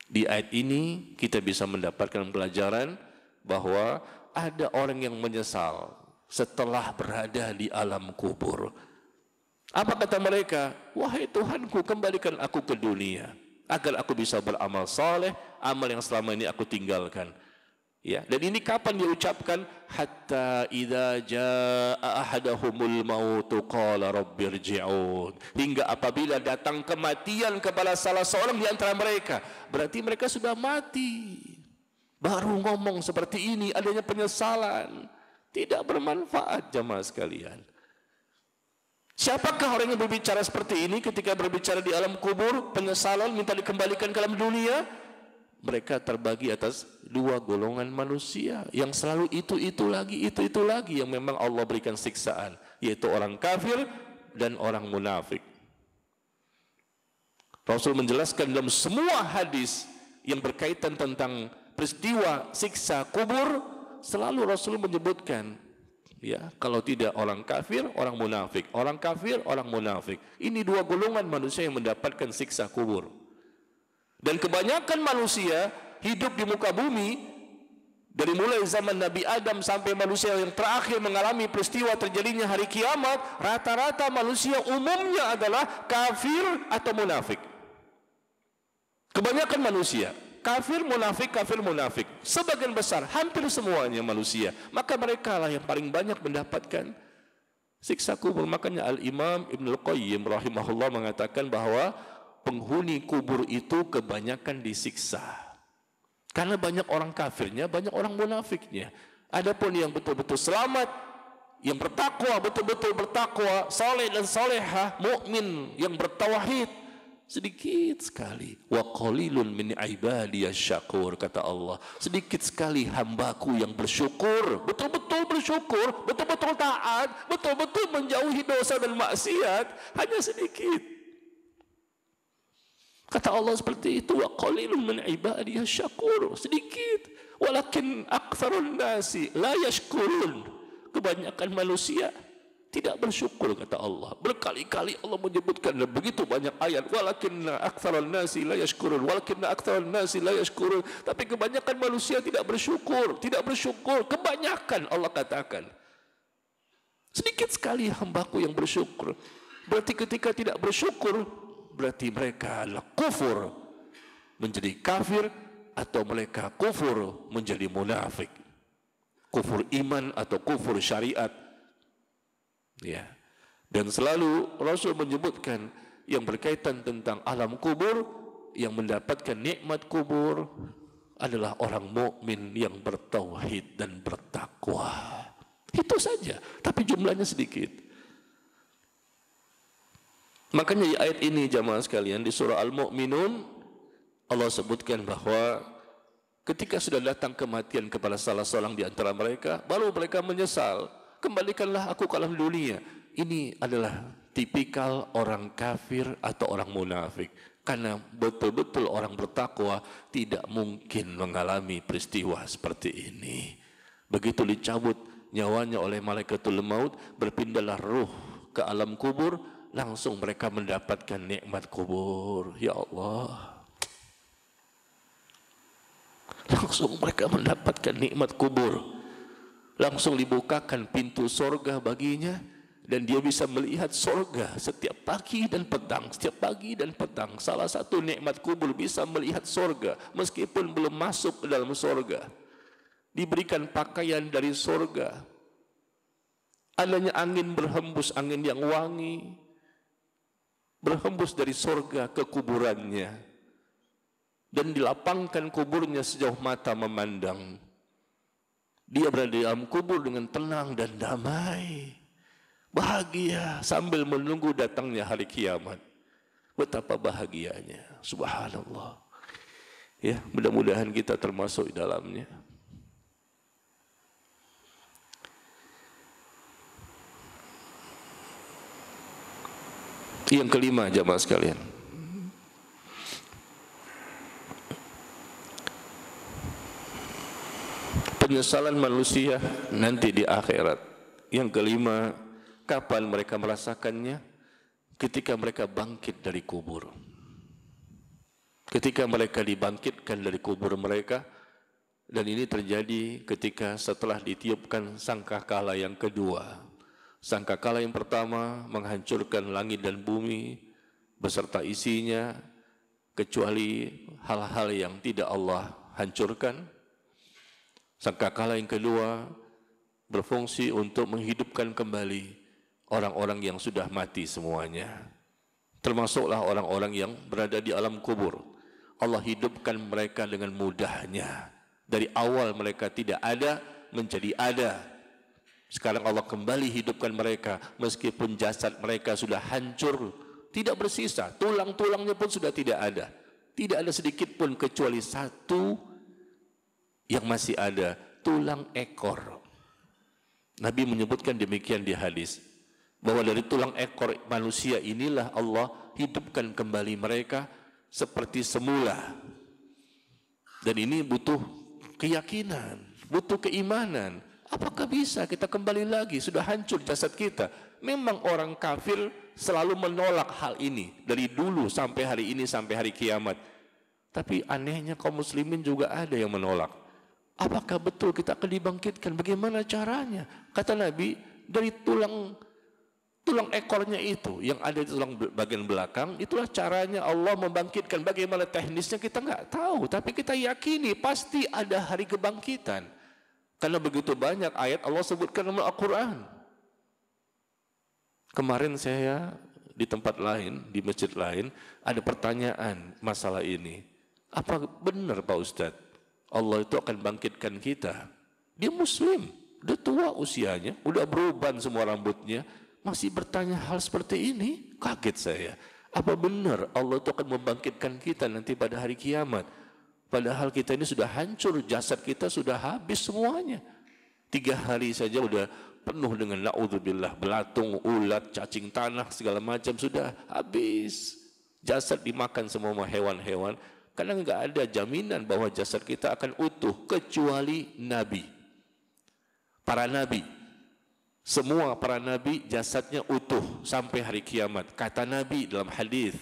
Speaker 1: Di ayat ini kita bisa mendapatkan pelajaran bahwa ada orang yang menyesal setelah berada di alam kubur. Apa kata mereka? Wahai Tuhanku, kembalikan aku ke dunia agar aku bisa beramal saleh, amal yang selama ini aku tinggalkan. Ya, dan ini kapan diucapkan? Hatta idza jaa ahadahumul maut qala rabbirji'un. Hingga apabila datang kematian kepada salah seorang di antara mereka, berarti mereka sudah mati. Baru ngomong seperti ini, adanya penyesalan. Tidak bermanfaat, jamaah sekalian. Siapakah orang yang berbicara seperti ini ketika berbicara di alam kubur, penyesalan, minta dikembalikan ke alam dunia? Mereka terbagi atas dua golongan manusia yang selalu itu lagi yang memang Allah berikan siksaan, yaitu orang kafir dan orang munafik. Rasul menjelaskan dalam semua hadis yang berkaitan tentang peristiwa siksa kubur, selalu Rasul menyebutkan, ya, kalau tidak orang kafir, orang munafik, orang kafir, orang munafik. Ini dua golongan manusia yang mendapatkan siksa kubur. Dan kebanyakan manusia hidup di muka bumi, dari mulai zaman Nabi Adam sampai manusia yang terakhir mengalami peristiwa terjadinya hari kiamat, rata-rata manusia umumnya adalah kafir atau munafik. Kebanyakan manusia kafir, munafik. Sebagian besar, hampir semuanya manusia. Maka mereka lah yang paling banyak mendapatkan siksa kubur. Makanya Al-Imam Ibnul Qayyim rahimahullah mengatakan bahwa penghuni kubur itu kebanyakan disiksa. Karena banyak orang kafirnya, banyak orang munafiknya. Adapun yang betul-betul selamat, yang bertakwa, betul-betul bertakwa, saleh dan salehah, mukmin yang bertauhid, sedikit sekali. Wa qalilun min ibadiyasy syakur, kata Allah. Sedikit sekali hambaku yang bersyukur, betul-betul bersyukur, betul-betul taat, betul-betul menjauhi dosa dan maksiat, hanya sedikit. Kata Allah seperti itu, wa qalilun min ibadiyasy syakur, sedikit. Walakin aktsarun nasi la yashkurun. Kebanyakan manusia tidak bersyukur, kata Allah. Berkali-kali Allah menyebutkan dan begitu banyak ayat. Walakinna aktsaran nasi la yashkurun. Walakinna aktsaran nasi la yashkurun. Tapi kebanyakan manusia tidak bersyukur. Tidak bersyukur. Kebanyakan Allah katakan. Sedikit sekali hambaku yang bersyukur. Berarti ketika tidak bersyukur, berarti mereka adalah kufur, menjadi kafir, atau mereka kufur menjadi munafik. Kufur iman atau kufur syariat. Ya. Dan selalu Rasul menyebutkan yang berkaitan tentang alam kubur, yang mendapatkan nikmat kubur adalah orang mukmin yang bertauhid dan bertakwa. Itu saja, tapi jumlahnya sedikit. Makanya di ayat ini jamaah sekalian, di surah Al-Mu'minun Allah sebutkan bahwa ketika sudah datang kematian kepada salah seorang di antara mereka, baru mereka menyesal. Kembalikanlah aku ke alam dunia. Ini adalah tipikal orang kafir atau orang munafik. Karena betul-betul orang bertakwa tidak mungkin mengalami peristiwa seperti ini. Begitu dicabut nyawanya oleh malaikatul maut, berpindahlah ruh ke alam kubur, langsung mereka mendapatkan nikmat kubur. Ya Allah. Langsung mereka mendapatkan nikmat kubur. Langsung dibukakan pintu sorga baginya, dan dia bisa melihat sorga setiap pagi dan petang. Setiap pagi dan petang. Salah satu nikmat kubur bisa melihat sorga meskipun belum masuk ke dalam sorga. Diberikan pakaian dari sorga. Adanya angin berhembus, angin yang wangi berhembus dari sorga ke kuburannya, dan dilapangkan kuburnya sejauh mata memandang. Dia berada di dalam kubur dengan tenang dan damai, bahagia sambil menunggu datangnya hari kiamat. Betapa bahagianya, subhanallah. Ya, mudah-mudahan kita termasuk di dalamnya. Yang kelima jamaah sekalian, penyesalan manusia nanti di akhirat. Yang kelima, kapan mereka merasakannya? Ketika mereka bangkit dari kubur. Ketika mereka dibangkitkan dari kubur mereka, dan ini terjadi ketika setelah ditiupkan sangkakala yang kedua. Sangkakala yang pertama menghancurkan langit dan bumi beserta isinya, kecuali hal-hal yang tidak Allah hancurkan. Sangkakala yang kedua berfungsi untuk menghidupkan kembali orang-orang yang sudah mati semuanya. Termasuklah orang-orang yang berada di alam kubur. Allah hidupkan mereka dengan mudahnya. Dari awal mereka tidak ada menjadi ada. Sekarang Allah kembali hidupkan mereka meskipun jasad mereka sudah hancur, tidak bersisa, tulang-tulangnya pun sudah tidak ada. Tidak ada sedikit pun kecuali satu yang masih ada, tulang ekor. Nabi menyebutkan demikian di hadis, bahwa dari tulang ekor manusia inilah Allah hidupkan kembali mereka seperti semula. Dan ini butuh keyakinan, butuh keimanan. Apakah bisa kita kembali lagi? Sudah hancur jasad kita. Memang orang kafir selalu menolak hal ini dari dulu sampai hari ini, sampai hari kiamat. Tapi anehnya kaum muslimin juga ada yang menolak. Apakah betul kita akan dibangkitkan? Bagaimana caranya? Kata Nabi, dari tulang ekornya itu yang ada di tulang bagian belakang, itulah caranya Allah membangkitkan. Bagaimana teknisnya kita nggak tahu, tapi kita yakini pasti ada hari kebangkitan. Karena begitu banyak ayat Allah sebutkan dalam Al-Quran. Kemarin saya di tempat lain, di masjid lain, ada pertanyaan masalah ini. Apa benar Pak Ustadz, Allah itu akan bangkitkan kita? Dia muslim, udah tua usianya, udah beruban semua rambutnya, masih bertanya hal seperti ini? Kaget saya. Apa benar Allah itu akan membangkitkan kita nanti pada hari kiamat? Padahal kita ini sudah hancur, jasad kita sudah habis semuanya. 3 hari saja sudah penuh dengan na'udzubillah, belatung, ulat, cacing tanah, segala macam sudah habis. Jasad dimakan semua hewan-hewan. Karena enggak ada jaminan bahwa jasad kita akan utuh kecuali Nabi. Para Nabi. Semua para Nabi jasadnya utuh sampai hari kiamat. Kata Nabi dalam hadis.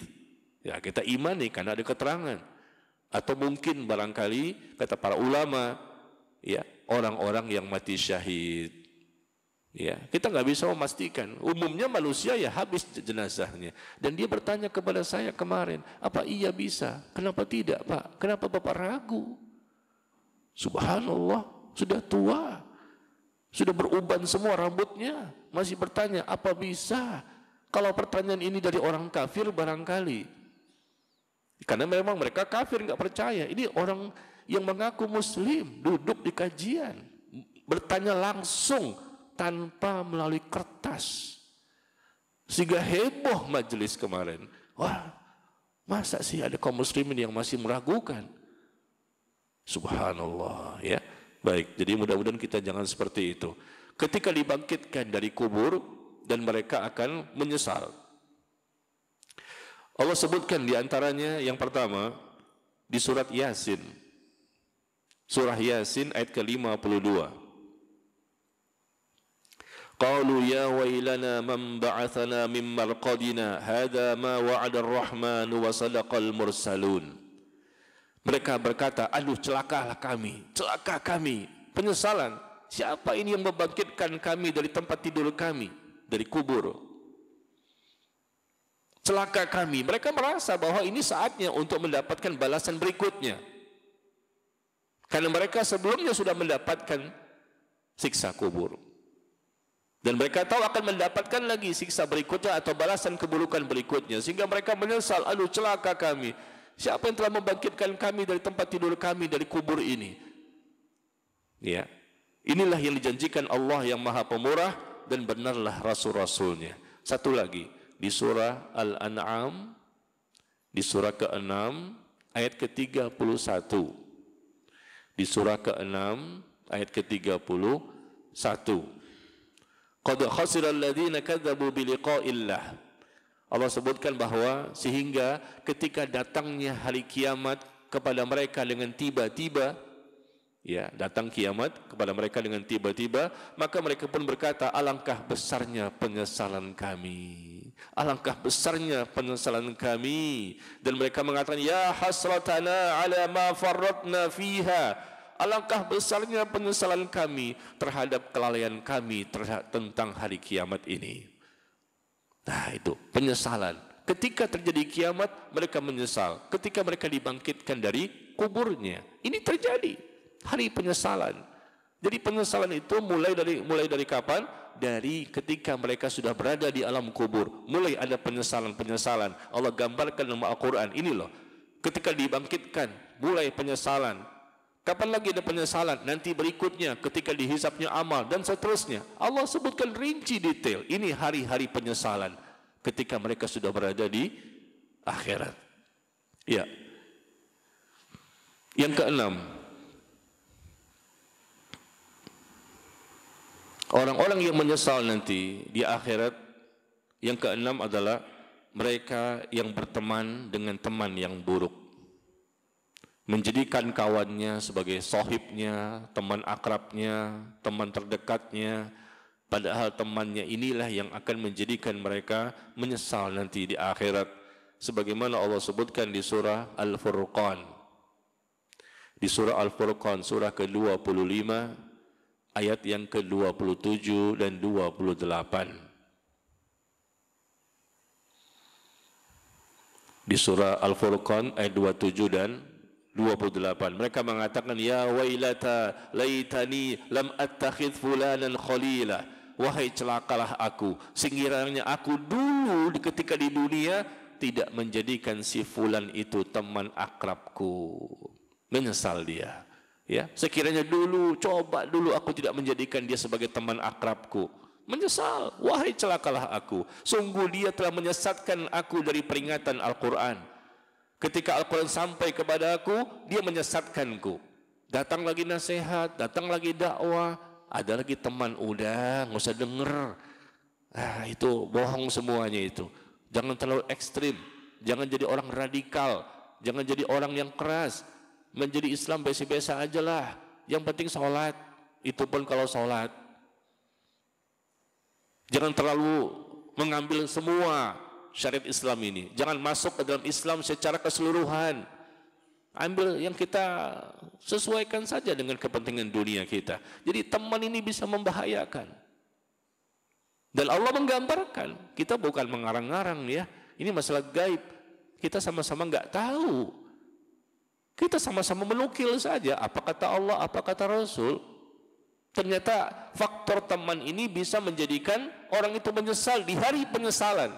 Speaker 1: Ya, kita imani karena ada keterangan. Atau mungkin barangkali kata para ulama, ya, orang-orang yang mati syahid. Ya, kita nggak bisa memastikan. Umumnya manusia ya habis jenazahnya. Dan dia bertanya kepada saya kemarin, apa iya bisa? Kenapa tidak, Pak? Kenapa Bapak ragu? Subhanallah, sudah tua, sudah beruban semua rambutnya, masih bertanya apa bisa? Kalau pertanyaan ini dari orang kafir barangkali. Karena memang mereka kafir, nggak percaya. Ini orang yang mengaku muslim, duduk di kajian, bertanya langsung tanpa melalui kertas. Sehingga heboh majelis kemarin. Wah, masa sih ada kaum muslimin yang masih meragukan? Subhanallah, ya. Baik, jadi mudah-mudahan kita jangan seperti itu. Ketika dibangkitkan dari kubur dan mereka akan menyesal. Allah sebutkan di antaranya yang pertama di surat Yasin. Surah Yasin ayat ke-52. Qalu ya wailana man ba'athana min marqadina hadza ma wa'ada ar-rahman wa sadaqal mursalun. Mereka berkata, aduh celakalah kami, celaka kami, penyesalan. Siapa ini yang membangkitkan kami dari tempat tidur kami, dari kubur? Celaka kami. Mereka merasa bahwa ini saatnya untuk mendapatkan balasan berikutnya. Karena mereka sebelumnya sudah mendapatkan siksa kubur. Dan mereka tahu akan mendapatkan lagi siksa berikutnya atau balasan keburukan berikutnya. Sehingga mereka menyesal, aduh celaka kami. Siapa yang telah membangkitkan kami dari tempat tidur kami, dari kubur ini? Ya, inilah yang dijanjikan Allah yang Maha Pemurah dan benarlah Rasul-Rasulnya. Satu lagi. Di surah Al-An'am, di surah ke-6, ayat ke-31. Di surah ke-6, ayat ke-31. Qad khasira alladhina kadzabu biliqa'illah. Allah sebutkan bahwa sehingga ketika datangnya hari kiamat kepada mereka dengan tiba-tiba, ya, datang kiamat kepada mereka dengan tiba-tiba, maka mereka pun berkata, alangkah besarnya penyesalan kami. Alangkah besarnya penyesalan kami. Dan mereka mengatakan, ya hasratana ala ma farratna fiha. Alangkah besarnya penyesalan kami terhadap kelalaian kami tentang hari kiamat ini. Nah itu penyesalan. Ketika terjadi kiamat mereka menyesal. Ketika mereka dibangkitkan dari kuburnya, ini terjadi hari penyesalan. Jadi penyesalan itu mulai dari kapan? Dari ketika mereka sudah berada di alam kubur. Mulai ada penyesalan-penyesalan. Allah gambarkan dalam Al-Quran. Ini loh, ketika dibangkitkan mulai penyesalan. Kapan lagi ada penyesalan? Nanti berikutnya ketika dihisapnya amal dan seterusnya. Allah sebutkan rinci detail. Ini hari-hari penyesalan ketika mereka sudah berada di akhirat. Ya. Yang keenam, orang-orang yang menyesal nanti di akhirat, yang keenam adalah mereka yang berteman dengan teman yang buruk. menjadikan kawannya sebagai sohibnya, teman akrabnya, teman terdekatnya, padahal temannya inilah yang akan menjadikan mereka menyesal nanti di akhirat, sebagaimana Allah sebutkan di surah Al-Furqan. Di surah Al-Furqan surah ke-25 ayat yang ke-27 dan 28. Di surah Al-Furqan ayat 27 dan 28, mereka mengatakan, ya wailata laitani lam attakhidh fulanan khalila, wahai celakalah aku, sekiranya aku dulu ketika di dunia tidak menjadikan si fulan itu teman akrabku. Menyesal dia, ya, sekiranya dulu, coba dulu aku tidak menjadikan dia sebagai teman akrabku. Menyesal, wahai celakalah aku, sungguh dia telah menyesatkan aku dari peringatan Al-Quran. Ketika Al-Quran sampai kepada aku, dia menyesatkanku. Datang lagi nasihat, datang lagi dakwah, ada lagi teman, udah nggak usah denger. Itu bohong semuanya itu. Jangan terlalu ekstrim, jangan jadi orang radikal, jangan jadi orang yang keras. Menjadi Islam biasa-biasa aja lah. Yang penting sholat, itu pun kalau sholat. Jangan terlalu mengambil semua syariat Islam ini. Jangan masuk ke dalam Islam secara keseluruhan. Ambil yang kita sesuaikan saja dengan kepentingan dunia kita. Jadi teman ini bisa membahayakan. Dan Allah menggambarkan, kita bukan mengarang-arang ya. Ini masalah gaib. Kita sama-sama nggak tahu. Kita sama-sama menukil saja apa kata Allah, apa kata Rasul. Ternyata faktor teman ini bisa menjadikan orang itu menyesal di hari penyesalan.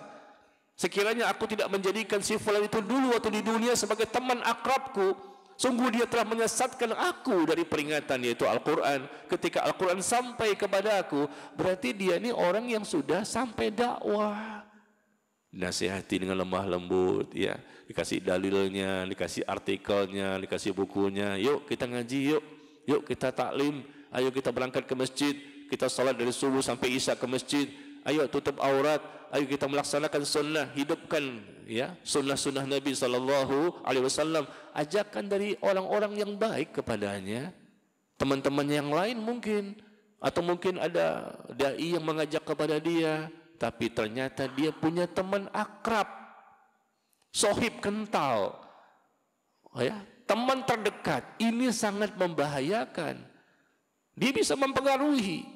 Speaker 1: Sekiranya aku tidak menjadikan si fulan itu dulu waktu di dunia sebagai teman akrabku, sungguh dia telah menyesatkan aku dari peringatan, yaitu Al-Quran. Ketika Al-Quran sampai kepada aku, berarti dia ini orang yang sudah sampai dakwah. Nasihati dengan lemah lembut, ya, dikasih dalilnya, dikasih artikelnya, dikasih bukunya. Yuk kita ngaji, yuk kita taklim, ayo kita berangkat ke masjid, kita sholat dari subuh sampai isya ke masjid. Ayo tutup aurat, ayo kita melaksanakan sunnah, hidupkan ya sunnah-sunnah Nabi SAW. Ajakan dari orang-orang yang baik kepadanya, teman-teman yang lain mungkin, atau mungkin ada dai yang mengajak kepada dia, tapi ternyata dia punya teman akrab, sohib kental, ya, teman terdekat. Ini sangat membahayakan. Dia bisa mempengaruhi.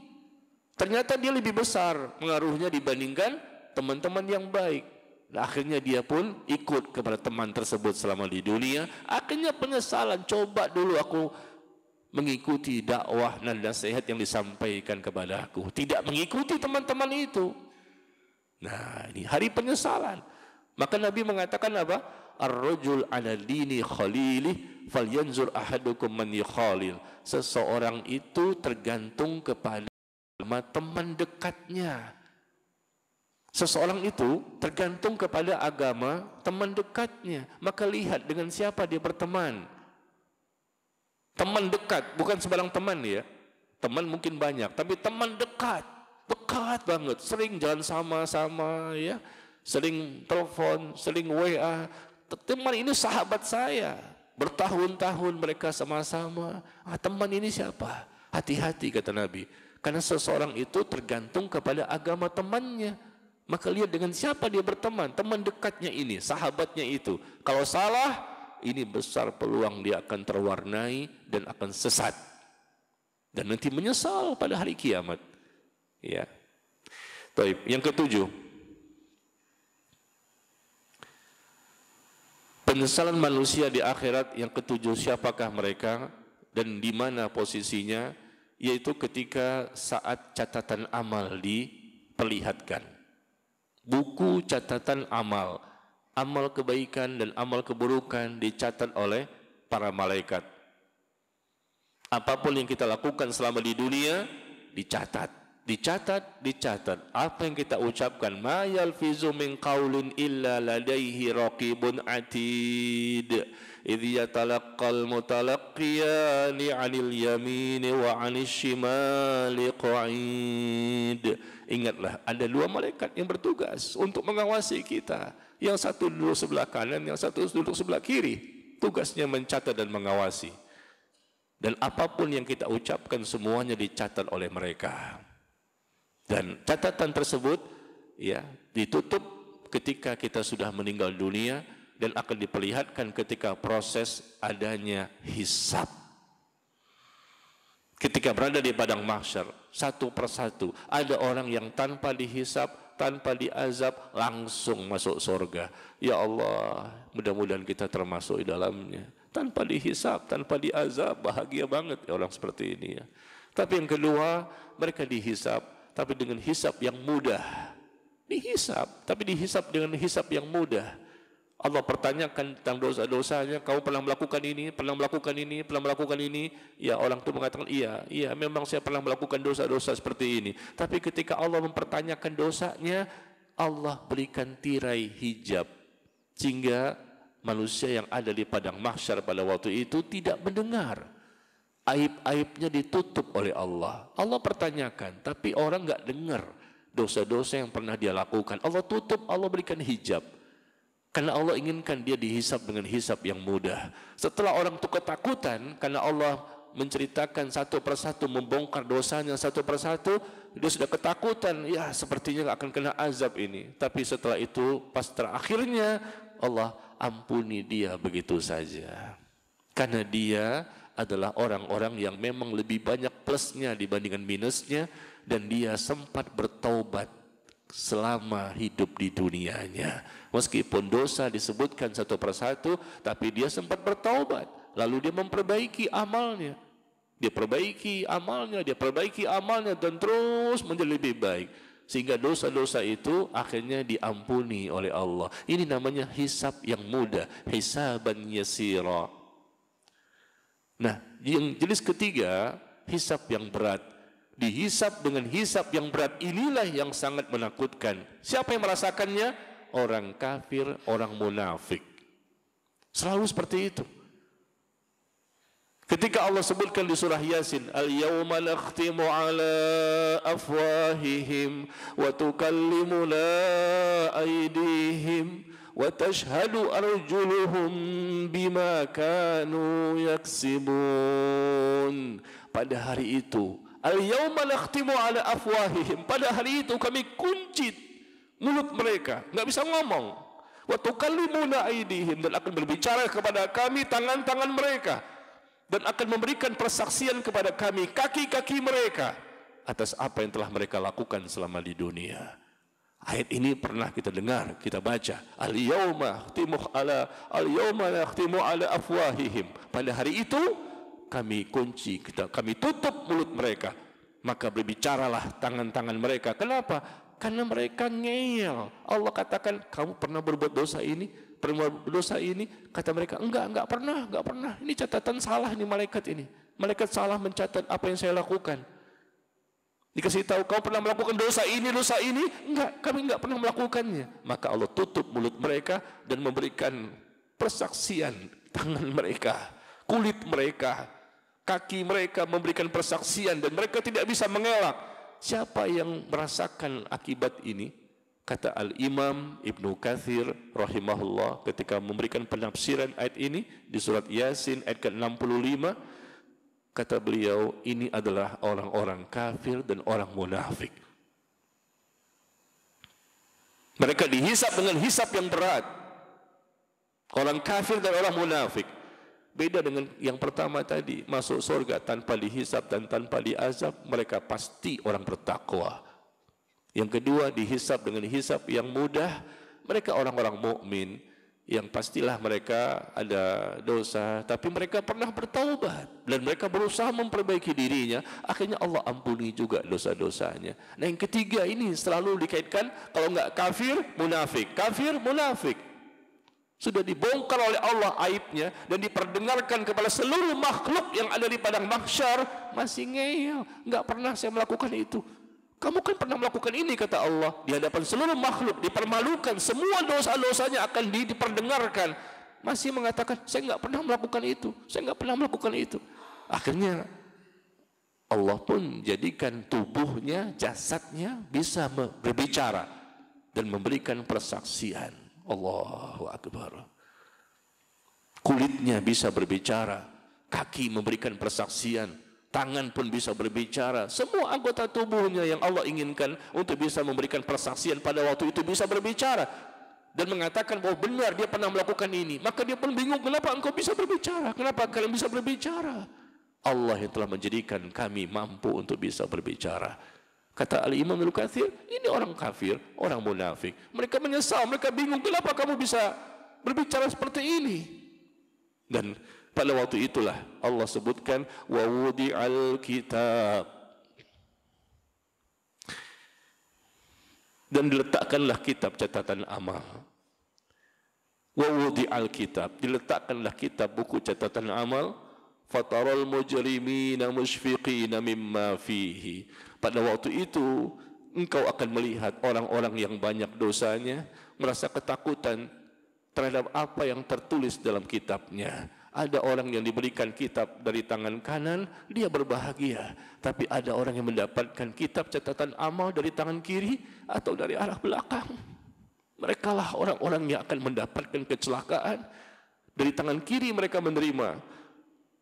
Speaker 1: Ternyata dia lebih besar pengaruhnya dibandingkan teman-teman yang baik. Nah, akhirnya dia pun ikut kepada teman tersebut selama di dunia. Akhirnya penyesalan, coba dulu aku mengikuti dakwah dan nasihat yang disampaikan kepada aku, tidak mengikuti teman-teman itu. Nah, ini hari penyesalan. Maka Nabi mengatakan apa? Ar-rajul ala dini khalilih falyanzur ahadukum man yukhalil. Seseorang itu tergantung kepada teman dekatnya. Seseorang itu tergantung kepada agama teman dekatnya. Maka lihat dengan siapa dia berteman. Teman dekat, bukan sebarang teman ya. Teman mungkin banyak, tapi teman dekat, dekat banget, sering jalan sama-sama ya, sering telepon, sering WA. Teman ini sahabat saya, bertahun-tahun mereka sama-sama. Teman ini siapa? Hati-hati kata Nabi. Karena seseorang itu tergantung kepada agama temannya. Maka lihat dengan siapa dia berteman. Teman dekatnya ini, sahabatnya itu. Kalau salah, ini besar peluang dia akan terwarnai dan akan sesat. Dan nanti menyesal pada hari kiamat. Ya. Baik, yang ketujuh. Penyesalan manusia di akhirat yang ketujuh, siapakah mereka dan di mana posisinya? Yaitu ketika saat catatan amal diperlihatkan. Buku catatan amal, amal kebaikan dan amal keburukan dicatat oleh para malaikat. Apapun yang kita lakukan selama di dunia dicatat, dicatat. Apa yang kita ucapkan, ma yalfizu min qaulin illa ladaihi raqibun atid. Idh yatalaqqal mutalaqqiyani 'anil yamini wa 'anil shimali qa'id. Ingatlah, ada dua malaikat yang bertugas untuk mengawasi kita. Yang satu duduk sebelah kanan, yang satu duduk sebelah kiri. tugasnya mencatat dan mengawasi. Dan apapun yang kita ucapkan semuanya dicatat oleh mereka. Dan catatan tersebut ya ditutup ketika kita sudah meninggal dunia dan akan diperlihatkan ketika proses adanya hisab. Ketika berada di padang mahsyar, satu persatu ada orang yang tanpa dihisab, tanpa diazab langsung masuk surga. Ya Allah, mudah-mudahan kita termasuk di dalamnya. Tanpa dihisab, tanpa diazab, bahagia banget ya orang seperti ini ya. Tapi yang kedua, mereka dihisab, tapi dengan hisab yang mudah. Dihisab, tapi dihisab dengan hisab yang mudah. Allah pertanyakan tentang dosa-dosanya, kau pernah melakukan ini, pernah melakukan ini, pernah melakukan ini. Ya orang itu mengatakan, iya, memang saya pernah melakukan dosa-dosa seperti ini. Tapi ketika Allah mempertanyakan dosanya, Allah berikan tirai hijab. Sehingga manusia yang ada di padang mahsyar pada waktu itu tidak mendengar. Aib-aibnya ditutup oleh Allah. Allah pertanyakan, tapi orang enggak dengar dosa-dosa yang pernah dia lakukan. Allah tutup, Allah berikan hijab. Karena Allah inginkan dia dihisab dengan hisab yang mudah. Setelah orang itu ketakutan, karena Allah menceritakan satu persatu, membongkar dosanya satu persatu, dia sudah ketakutan, ya sepertinya akan kena azab ini. Tapi setelah itu, pas terakhirnya, Allah ampuni dia begitu saja. Karena dia adalah orang-orang yang memang lebih banyak plusnya dibandingkan minusnya, dan dia sempat bertaubat selama hidup di dunianya. Meskipun dosa disebutkan satu persatu, tapi dia sempat bertaubat. Lalu dia memperbaiki amalnya. Dia perbaiki amalnya dan terus menjadi lebih baik. Sehingga dosa-dosa itu akhirnya diampuni oleh Allah. Ini namanya hisab yang mudah, hisaban yasira. Nah, yang jenis ketiga, hisab yang berat. Dihisab dengan hisab yang berat, inilah yang sangat menakutkan. Siapa yang merasakannya? Orang kafir, orang munafik. Selalu seperti itu. Ketika Allah sebutkan di surah Yasin, al-yawma nakhtimu ala afwahihim wa tukallimuna aydihim wa tashhadu arjuluhum bima kanu yaksibun. Pada hari itu, al-yawma nakhtimu ala afwahihim, pada hari itu kami kunci mulut mereka, enggak bisa ngomong. Wa tukallimuna aydihim, dan akan berbicara kepada kami tangan-tangan mereka, dan akan memberikan persaksian kepada kami kaki-kaki mereka atas apa yang telah mereka lakukan selama di dunia. Ayat ini pernah kita dengar, kita baca. Al-yawma nakhtimu ala afwahihim. Pada hari itu kami kunci, kami tutup mulut mereka, maka berbicaralah tangan-tangan mereka. Kenapa? Karena mereka ngeyel. Allah katakan, kamu pernah berbuat dosa ini? Pernah berbuat dosa ini? Kata mereka, enggak pernah. Ini catatan salah nih malaikat ini. Malaikat salah mencatat apa yang saya lakukan. Dikasih tahu, kau pernah melakukan dosa ini? Enggak, kami enggak pernah melakukannya. Maka Allah tutup mulut mereka dan memberikan persaksian tangan mereka, kulit mereka, kaki mereka memberikan persaksian, dan mereka tidak bisa mengelak. Siapa yang merasakan akibat ini? Kata Al-Imam Ibnu Katsir rahimahullah ketika memberikan penafsiran ayat ini di surat Yasin ayat ke-65, kata beliau, ini adalah orang-orang kafir dan orang munafik. Mereka dihisab dengan hisab yang berat. Orang kafir dan orang munafik. Beda dengan yang pertama tadi, masuk surga tanpa dihisab dan tanpa diazab, mereka pasti orang bertakwa. Yang kedua, dihisab dengan hisab yang mudah, mereka orang-orang mukmin yang pastilah mereka ada dosa, tapi mereka pernah bertaubat dan mereka berusaha memperbaiki dirinya, akhirnya Allah ampuni juga dosa-dosanya. Nah, yang ketiga ini selalu dikaitkan, kalau enggak kafir, munafik. Sudah dibongkar oleh Allah aibnya dan diperdengarkan kepada seluruh makhluk yang ada di padang mahsyar, masih ngeyel, enggak pernah saya melakukan itu. Kamu kan pernah melakukan ini, kata Allah, di hadapan seluruh makhluk, dipermalukan, semua dosa-dosanya akan diperdengarkan. Masih mengatakan, saya enggak pernah melakukan itu. Akhirnya Allah pun jadikan tubuhnya, jasadnya bisa berbicara dan memberikan persaksian. Allahu Akbar. kulitnya bisa berbicara, kaki memberikan persaksian, tangan pun bisa berbicara. Semua anggota tubuhnya yang Allah inginkan untuk bisa memberikan persaksian pada waktu itu bisa berbicara dan mengatakan bahwa benar dia pernah melakukan ini. Maka dia pun bingung, kenapa engkau bisa berbicara? Kenapa kalian bisa berbicara? Allah yang telah menjadikan kami mampu untuk bisa berbicara. Kata Al-Imam Ibnu Katsir, ini orang kafir, orang munafik. Mereka menyesal, mereka bingung, kenapa kamu bisa berbicara seperti ini? Dan pada waktu itulah Allah sebutkan wa wudi'al kitab, dan diletakkanlah kitab catatan amal. Wa wudi'al kitab, diletakkanlah kitab buku catatan amal. Fataral mujrimina musyfiqina mimma fihi, pada waktu itu engkau akan melihat orang-orang yang banyak dosanya merasa ketakutan terhadap apa yang tertulis dalam kitabnya. Ada orang yang diberikan kitab dari tangan kanan, dia berbahagia. Tapi ada orang yang mendapatkan kitab catatan amal dari tangan kiri atau dari arah belakang. Mereka lah orang-orang yang akan mendapatkan kecelakaan. Dari tangan kiri mereka menerima,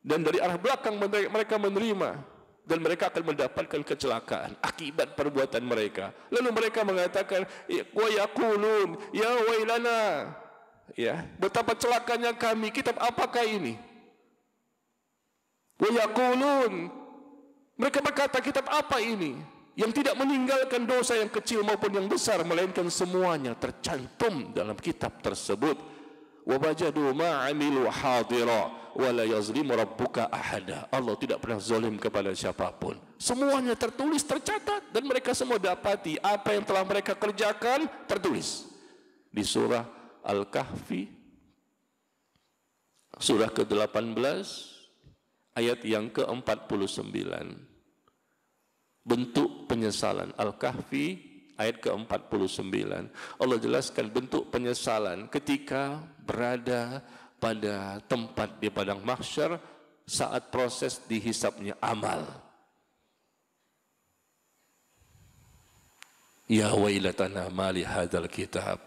Speaker 1: dan dari arah belakang mereka menerima, dan mereka akan mendapatkan kecelakaan akibat perbuatan mereka. Lalu mereka mengatakan, wa yaqulun ya wailana, ya, betapa celakanya kami, kitab apakah ini? Wa yaqulun, mereka berkata, kitab apa ini? Yang tidak meninggalkan dosa yang kecil maupun yang besar, melainkan semuanya tercantum dalam kitab tersebut. Wa wajadu ma 'amilu hadira wa la yazlimu rabbuka ahada. Allah tidak pernah zalim kepada siapapun. Semuanya tertulis, tercatat, dan mereka semua dapati apa yang telah mereka kerjakan tertulis. Di surah Al-Kahfi surah ke-18 ayat yang ke-49. Bentuk penyesalan. Al-Kahfi ayat ke-49. Allah jelaskan bentuk penyesalan ketika berada pada tempat di padang mahsyar saat proses dihisapnya amal. Ya wailatana ma li hadzal kitab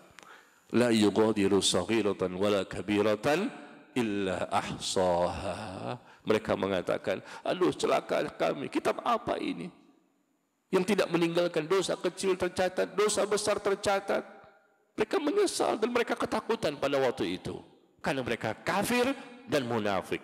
Speaker 1: la yughadiru saghiratan wala kabiratan illa ahsaha. Mereka mengatakan, aduh celaka kami, kitab apa ini yang tidak meninggalkan dosa kecil tercatat, dosa besar tercatat. Mereka menyesal dan mereka ketakutan pada waktu itu karena mereka kafir dan munafik.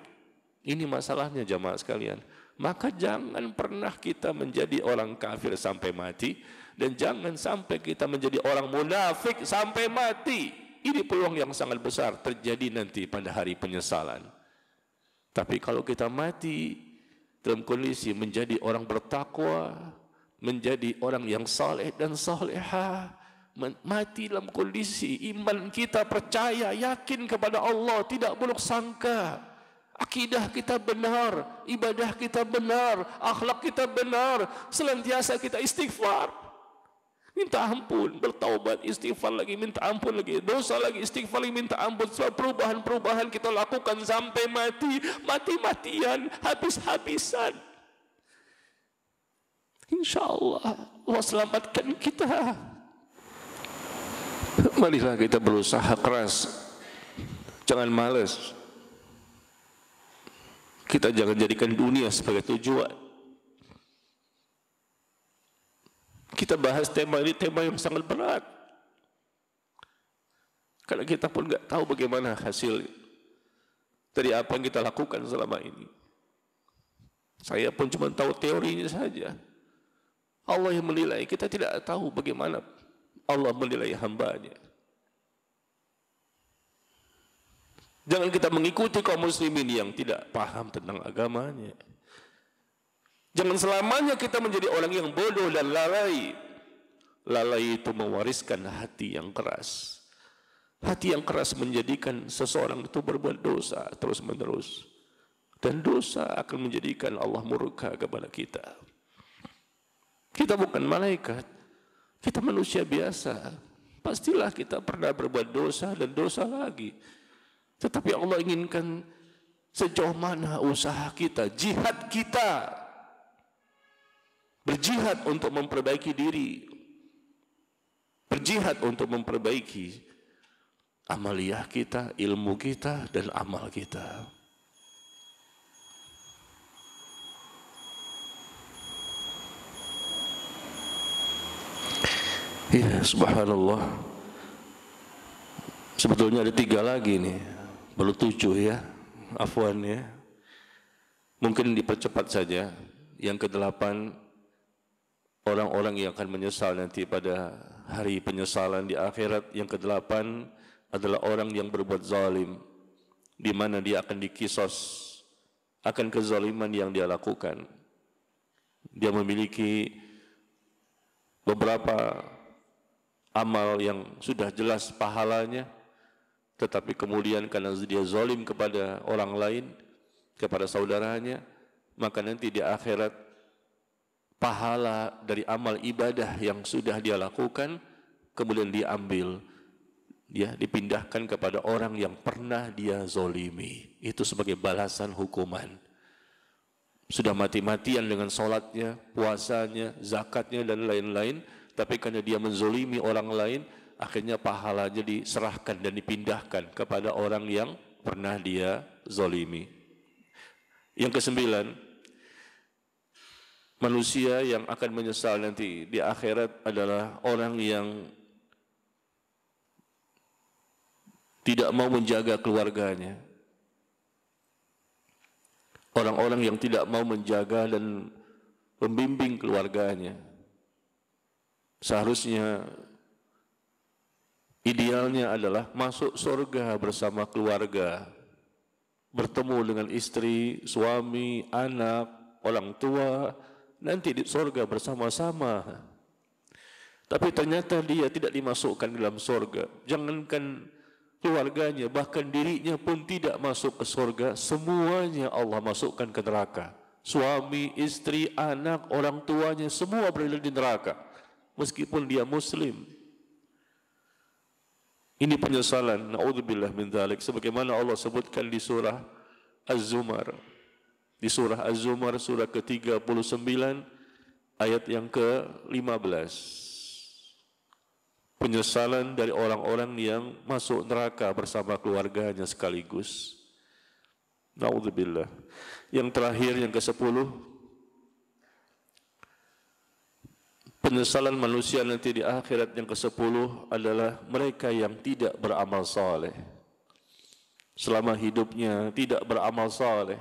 Speaker 1: Ini masalahnya jamaah sekalian. Maka jangan pernah kita menjadi orang kafir sampai mati, dan jangan sampai kita menjadi orang munafik sampai mati. Ini peluang yang sangat besar terjadi nanti pada hari penyesalan. Tapi kalau kita mati dalam kondisi menjadi orang bertakwa, menjadi orang yang saleh dan salehah, mati dalam kondisi iman kita percaya, yakin kepada Allah, tidak buruk sangka, akidah kita benar, ibadah kita benar, akhlak kita benar, senantiasa kita istighfar, minta ampun, bertaubat, istighfar lagi, minta ampun lagi, dosa lagi, istighfar lagi, minta ampun. Sebab perubahan-perubahan kita lakukan sampai mati, mati-matian, habis-habisan. InsyaAllah Allah selamatkan kita. Marilah kita berusaha keras, jangan malas. Kita jangan jadikan dunia sebagai tujuan. Kita bahas tema ini, tema yang sangat berat, karena kita pun nggak tahu bagaimana hasil dari apa yang kita lakukan selama ini. Saya pun cuma tahu teorinya saja. Allah yang menilai, kita tidak tahu bagaimana Allah menilai hambanya. Jangan kita mengikuti kaum muslimin yang tidak paham tentang agamanya. Jangan selamanya kita menjadi orang yang bodoh dan lalai. Lalai itu mewariskan hati yang keras. Hati yang keras menjadikan seseorang itu berbuat dosa terus menerus. Dan dosa akan menjadikan Allah murka kepada kita. Kita bukan malaikat, kita manusia biasa. Pastilah kita pernah berbuat dosa dan dosa lagi. Tetapi Allah inginkan sejauh mana usaha kita, jihad kita, berjihad untuk memperbaiki diri, berjihad untuk memperbaiki amaliyah kita, ilmu kita, dan amal kita. Ya, subhanallah. Sebetulnya ada 3 lagi nih, baru 7 ya, afwan ya. Mungkin dipercepat saja. Yang ke-8, orang-orang yang akan menyesal nanti pada hari penyesalan di akhirat. Yang ke-8 adalah orang yang berbuat zalim, di mana dia akan dikisos akan kezaliman yang dia lakukan. Dia memiliki beberapa amal yang sudah jelas pahalanya, tetapi kemudian karena dia zalim kepada orang lain, kepada saudaranya, maka nanti di akhirat pahala dari amal ibadah yang sudah dia lakukan kemudian diambil, ya, dipindahkan kepada orang yang pernah dia zalimi. Itu sebagai balasan hukuman. Sudah mati-matian dengan sholatnya, puasanya, zakatnya, dan lain-lain, tapi karena dia menzolimi orang lain, akhirnya pahalanya diserahkan dan dipindahkan kepada orang yang pernah dia zolimi. Yang ke-9, manusia yang akan menyesal nanti di akhirat adalah orang yang tidak mau menjaga keluarganya. Orang-orang yang tidak mau menjaga dan membimbing keluarganya. Seharusnya idealnya adalah masuk surga bersama keluarga, bertemu dengan istri, suami, anak, orang tua, nanti di surga bersama-sama. Tapi ternyata dia tidak dimasukkan dalam surga. Jangankan keluarganya, bahkan dirinya pun tidak masuk ke surga. Semuanya Allah masukkan ke neraka. Suami, istri, anak, orang tuanya, semua berada di neraka, meskipun dia muslim. Ini penyesalan, na'udzubillah min dzalik, sebagaimana Allah sebutkan di surah Az-Zumar. Di surah Az-Zumar, surah ke-39, ayat yang ke-15. Penyesalan dari orang-orang yang masuk neraka bersama keluarganya sekaligus. Na'udzubillah. Yang terakhir, yang ke-10, penyesalan manusia nanti di akhirat yang ke-10 adalah mereka yang tidak beramal saleh. Selama hidupnya tidak beramal saleh,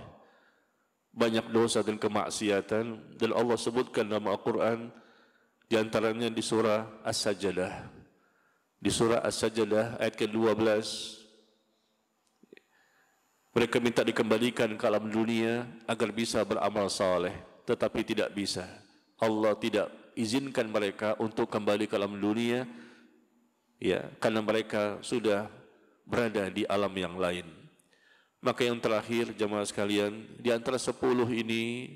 Speaker 1: banyak dosa dan kemaksiatan, dan Allah sebutkan dalam Al-Quran, di antaranya di surah As-Sajdah. Di surah As-Sajdah ayat ke-12, mereka minta dikembalikan ke alam dunia agar bisa beramal saleh, tetapi tidak bisa. Allah tidak izinkan mereka untuk kembali ke alam dunia, ya, karena mereka sudah berada di alam yang lain. Maka yang terakhir, jemaah sekalian, di antara 10 ini,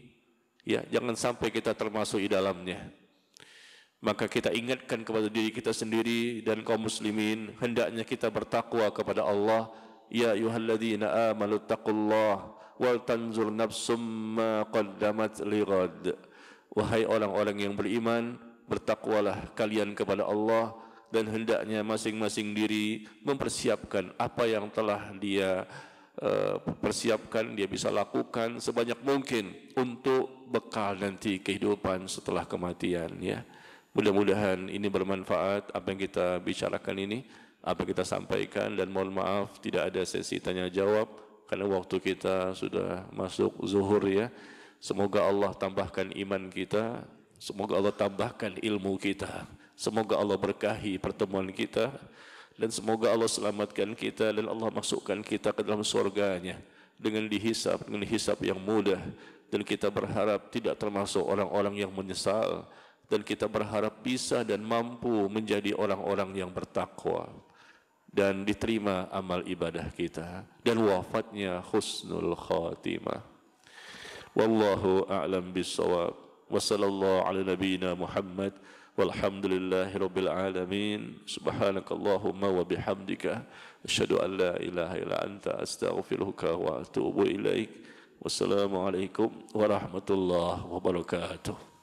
Speaker 1: ya, jangan sampai kita termasuk di dalamnya. Maka kita ingatkan kepada diri kita sendiri dan kaum muslimin, hendaknya kita bertakwa kepada Allah. Ya ayyuhalladzina amanu taqullaha wal tanzur nafsum ma qaddamat lighad. Wahai orang-orang yang beriman, bertakwalah kalian kepada Allah, dan hendaknya masing-masing diri mempersiapkan apa yang telah dia persiapkan, dia bisa lakukan sebanyak mungkin untuk bekal nanti kehidupan setelah kematian, ya. Mudah-mudahan ini bermanfaat apa yang kita bicarakan ini, apa yang kita sampaikan, dan mohon maaf tidak ada sesi tanya jawab karena waktu kita sudah masuk zuhur, ya. Semoga Allah tambahkan iman kita, semoga Allah tambahkan ilmu kita, semoga Allah berkahi pertemuan kita, dan semoga Allah selamatkan kita dan Allah masukkan kita ke dalam surganya dengan dihisab yang mudah, dan kita berharap tidak termasuk orang-orang yang menyesal, dan kita berharap bisa dan mampu menjadi orang-orang yang bertakwa dan diterima amal ibadah kita, dan wafatnya husnul khatimah. Wallahu a'lam bissawab. Wa sallallahu ala nabiyyina Muhammad walhamdulillahi rabbil alamin. Subhanakallahumma wa bihamdika asyhadu an la ilaha illa anta astaghfiruka wa atubu ilaik. Wassalamu alaikum warahmatullahi wabarakatuh.